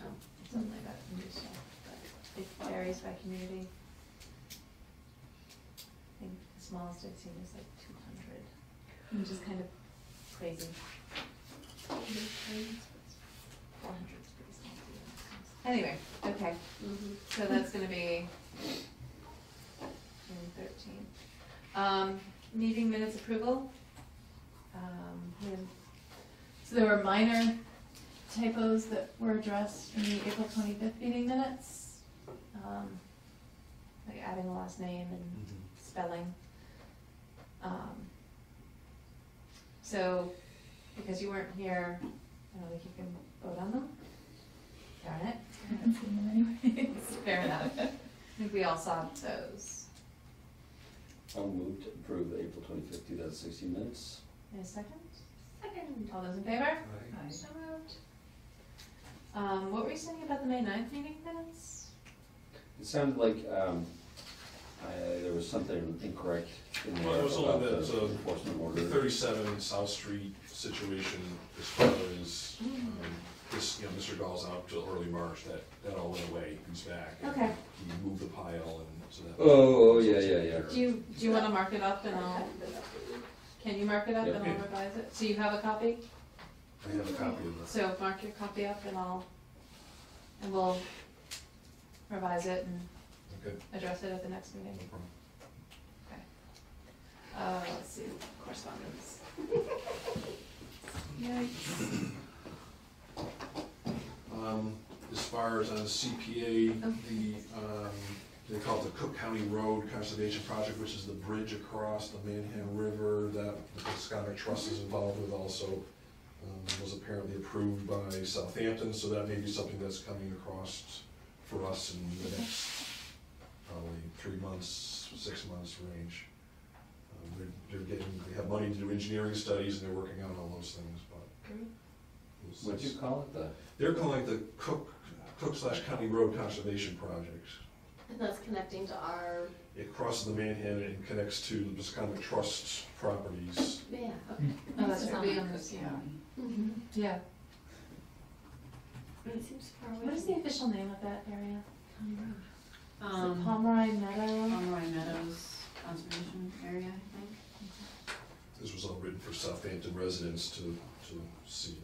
Oh. something like that, can do stuff, but it varies by community. I think the smallest I've seen is like 200, which is kind of crazy. 400 is pretty small too. Anyway, okay, so that's gonna be June 13th. Meeting minutes approval. We have- So there were minor typos that were addressed in the April 25th meeting minutes. Like adding a last name and spelling. So, because you weren't here, I don't think you can vote on them. Darn it. I haven't seen them anyways. Fair enough. I think we all saw those. I'll move to approve the April 25th, 2016 minutes. In a second? Second. All those in favor? Aye. So moved. What were you saying about the May 9th meeting minutes? It sounded like there was something incorrect in there Well, it was about only the the enforcement order. 37 South Street situation as far as, this, Mr. Dahl's out till early March, that all went away, he's back. and Okay. He moved the pile and so that. Oh, yeah. Do you wanna mark it up and I'll, can you mark it up Yeah. and I'll revise it? So you have a copy? I have a copy of the. So mark your copy up and we'll revise it and Okay, address it at the next meeting. no problem. Let's see, correspondence. Yikes. As far as on the CPA, they call it the Cook County Road Conservation Project, which is the bridge across the Manhan River that the Piscataway Trust is involved with also. Was apparently approved by Southampton, so that may be something that's coming across for us in the next probably 3 months, 6 months range. They have money to do engineering studies and they're working on all those things, but. What'd you call it, They're calling it the Cook/County Road Conservation Project. And that's connecting to our, It crosses the Manhan and connects to the Piscataway Trust properties. yeah, okay. Oh, that's It's right, on we the own Cook this, yeah. County. Mhm. Yeah. It seems far away. What is the official name of that area? Is it Um, Pomeroy Meadow? Pomeroy Meadows Conservation Area, I think. This was all written for Southampton residents to see.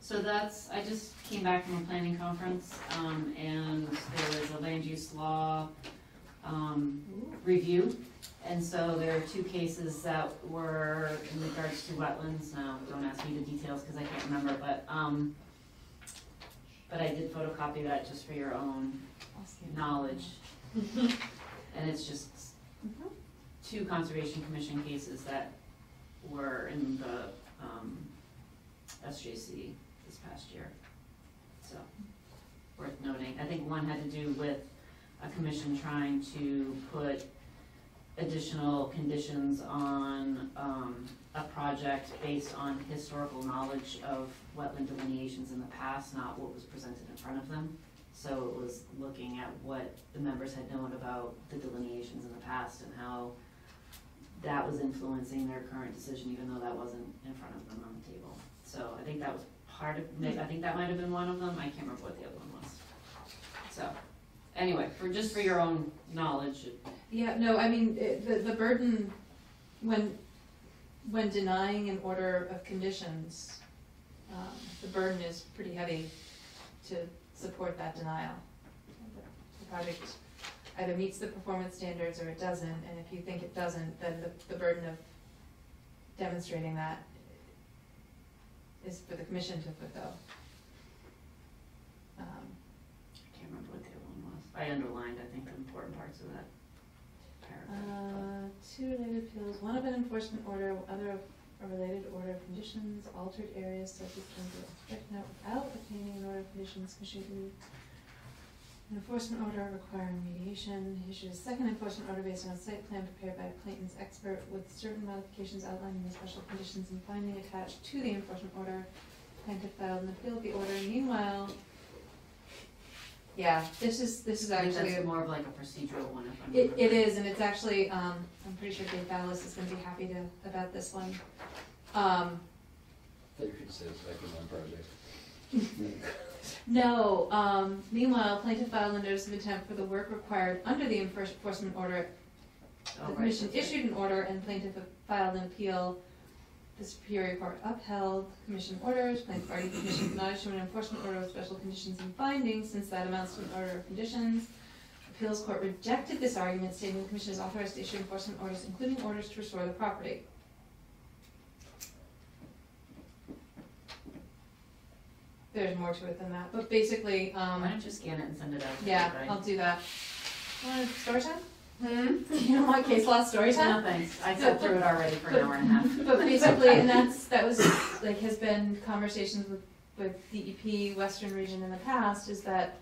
So I just came back from a planning conference, and there was a land use law, review. And so there are 2 cases that were in regards to wetlands. Now, don't ask me the details because I can't remember, but I did photocopy that just for your own knowledge. And it's just 2 Conservation Commission cases that were in the, SJC this past year. So, worth noting. I think one had to do with a commission trying to put additional conditions on a project based on historical knowledge of wetland delineations in the past, not what was presented in front of them. So it was looking at what the members had known about the delineations in the past and how that was influencing their current decision, even though that wasn't in front of them on the table. So I think that was part of, I think that might have been one of them, I can't remember what the other one was. So, anyway, just for your own knowledge. Yeah, no, I mean, the burden, when denying an order of conditions, the burden is pretty heavy to support that denial. The project either meets the performance standards or it doesn't, and if you think it doesn't, then the burden of demonstrating that is for the commission to fulfill. I can't remember what the other one was. I underlined, I think, the important parts of that paragraph. 2 related appeals, one of an enforcement order, other of a related order of conditions, altered areas subject to strict note without obtaining an order of conditions, issued an enforcement order requiring mediation, issued a second enforcement order based on a site plan prepared by a Clayton's expert with certain modifications outlined in the special conditions and finding attached to the enforcement order. Plaintiff filed an appeal of the order. Meanwhile, yeah, this is I think actually that's more of like a procedural one, if I'm. it is, and it's actually, I'm pretty sure Dave Ballas is gonna be happy about this one. thought you could say it's like in one project. No, meanwhile, plaintiff filed a notice of intent for the work required under the enforcement order. Oh, The right, commission that's right. issued an order and plaintiff filed an appeal. The Superior Court upheld commission orders. Plaintiff argued the commission could not issue an enforcement order with special conditions and findings since that amounts to an order of conditions. Appeals court rejected this argument, stating the commission is authorized to issue enforcement orders, including orders to restore the property. There's more to it than that, but basically, Why don't you scan it and send it out to yeah, everybody? I'll do that. Want story time? Hmm? You don't want case law story time? No, thanks. I sat through it already for an hour and a half. But basically, and that was, like, has been conversations with DEP, Western Region in the past, is that,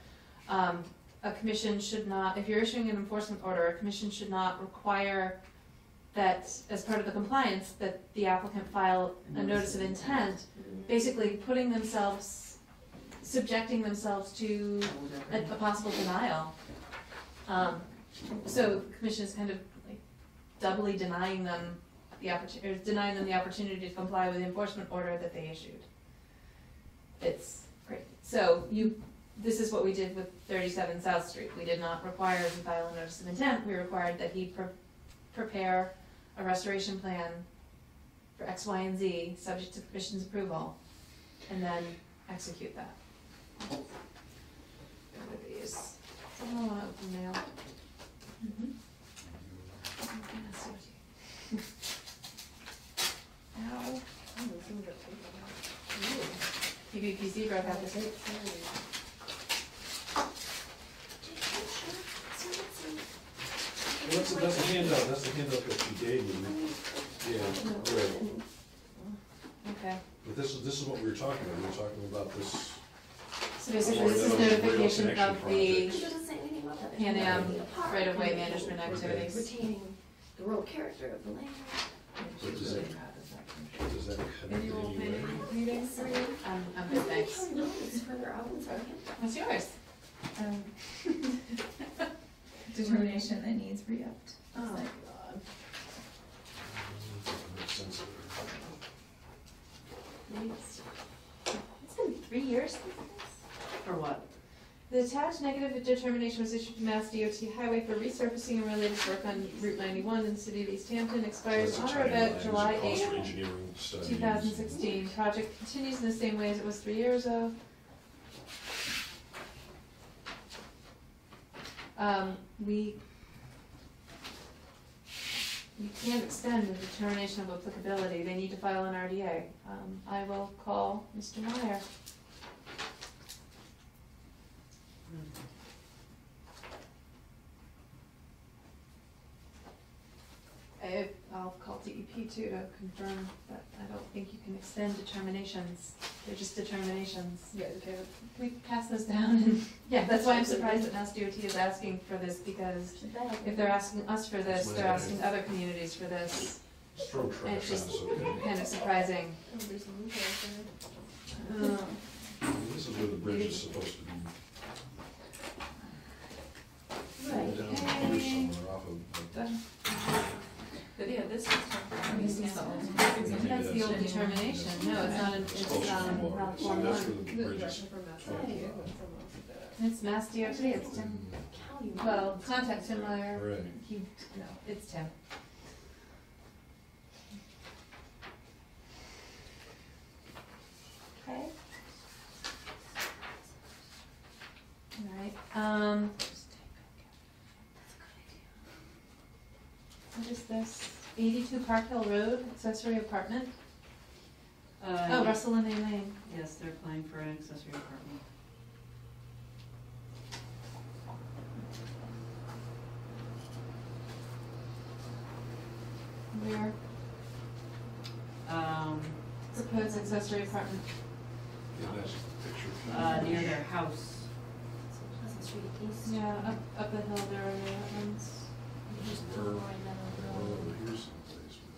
a commission should not, if you're issuing an enforcement order, a commission should not require that, as part of the compliance, that the applicant file a notice of intent, basically putting themselves, subjecting themselves to a possible denial. So the commission is kind of like doubly denying them the opportunity to comply with the enforcement order that they issued. It's great. So this is what we did with 37 South Street. We did not require him to file a notice of intent. We required that he prepare a restoration plan for X, Y, and Z, subject to the commission's approval, and then execute that. One of these. Someone want to open mail? PVPC broke out the tape. Well, that's the handout that you gave me. Yeah, right. Okay, But this is what we were talking about, we were talking about this. so basically this is notification of the It doesn't say anything about that. Pan Am right-of-way management activities. Retaining the rural character of the land. What does that connect Annual anywhere? planning meetings for you? I'm good, thanks. No, it's further out in second. What's yours? Determination that needs re-upped. Oh. It's like, God. Makes sense. It's been 3 years since this. For what? The attached negative determination was issued to Mass DOT Highway for resurfacing and related work on Route 91 in the city of East Hampton, expires That's a on or about timeline, July there's a cost 8th, for engineering studies. 2016. Project continues in the same way as it was 3 years ago. We can't extend the determination of applicability. They need to file an RDA. I will call Mr. Meyer. I'll call DEP too to confirm, but I don't think you can extend determinations. They're just determinations. Yeah, okay. Can we pass those down? And yeah, that's why I'm surprised that Mass DOT is asking for this, because if they're asking us for this, they're asking other communities for this. Just throw And trash it's out, just so, okay. kind of surprising. Oh, there's a loophole there. This is where the bridge is supposed to be. Right. Down the bridge somewhere off of. but yeah, this is from East Hampton. That's the old determination. No, it's not, It's close to the water. Route So 41. that's where the The bridge is. direction from Mass DOT, it went from us to that. It's Mass DOT, it's Tim. Well, contact Tim Meyer. Right. No, it's Tim. Okay. Alright, what is this? 82 Park Hill Road, accessory apartment? Oh, Russell and A Lane. Yes, they're applying for an accessory apartment. Where? Proposed accessory apartment. Yeah, that's a picture. Near their house. Pleasant Street East. Yeah, up the hill there are the wetlands. Here's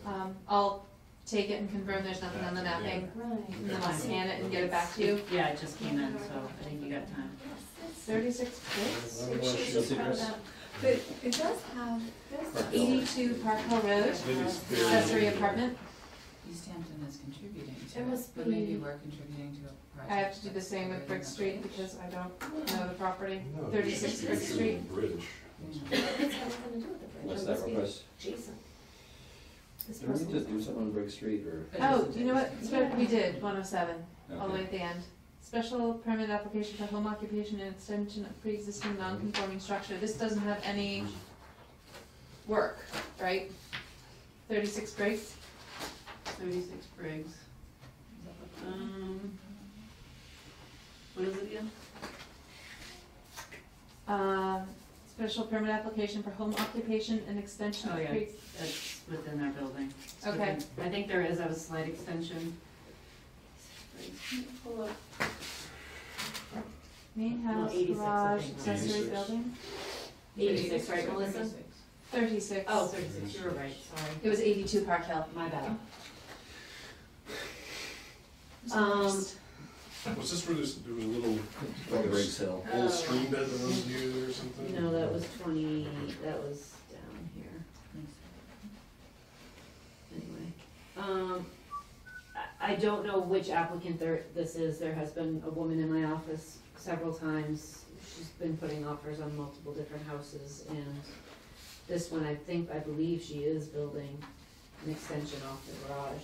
someplace. I'll take it and confirm there's nothing on the mapping, Right. and then I'll scan it and get it back to you. Yeah, it just came in, so I think you got time. 36 bricks? I don't know, She's just found out. But it does have, 82 Park Hill Road, Maybe it's buried. accessory apartment. East Hampton is contributing to It it, must but maybe be- we're contributing to a project. I have to do the that's same with bigger Brick than Street the because I don't know the property. No, 36 it's Brick just Street. the Bridge. Yeah. It's got nothing to do with the bridge. What's It that must be request? Jason. This Did we person. just do something on Brick Street or? Oh, you know what? We did 107, all the way Okay. at the end. Special permit application for home occupation and extension of pre-existing non-conforming structure. This doesn't have any work, right? 36 bricks. 36 Briggs. What is it again? Special permit application for home occupation and extension Oh, of yeah. pre. That's within our building. It's Okay. within- I think there is a slight extension. Pull up. Main Well, house, 86, I garage, think. accessory 86. building. 86, right, Melissa? 36. Oh, 36, you were right, sorry. It was 82 Park Hill. My bad. Was this where there was a little, like a Briggs Hill. old stream bed that runs near there or something? No, that was 20, that was down here. Anyway, I don't know which applicant this is. There has been a woman in my office several times. She's been putting offers on multiple different houses, and this one, I believe she is building an extension off the garage.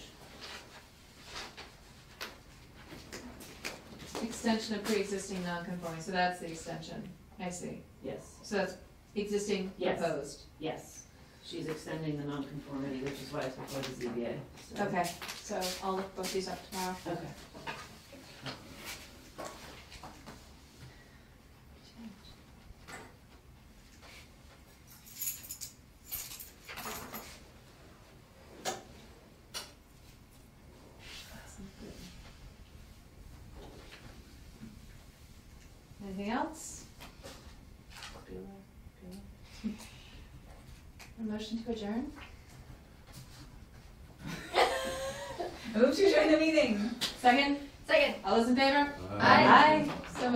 Extension of pre-existing non-conforming, so that's the extension. I see. Yes, So that's existing Yes. proposed. yes. she's extending the nonconformity, which is why it's before the ZBA, so. Okay, so I'll look both these up tomorrow. Okay. Anything else? A motion to adjourn? I move to join the meeting. Second? Second. All those in favor? Aye. Aye. So moved.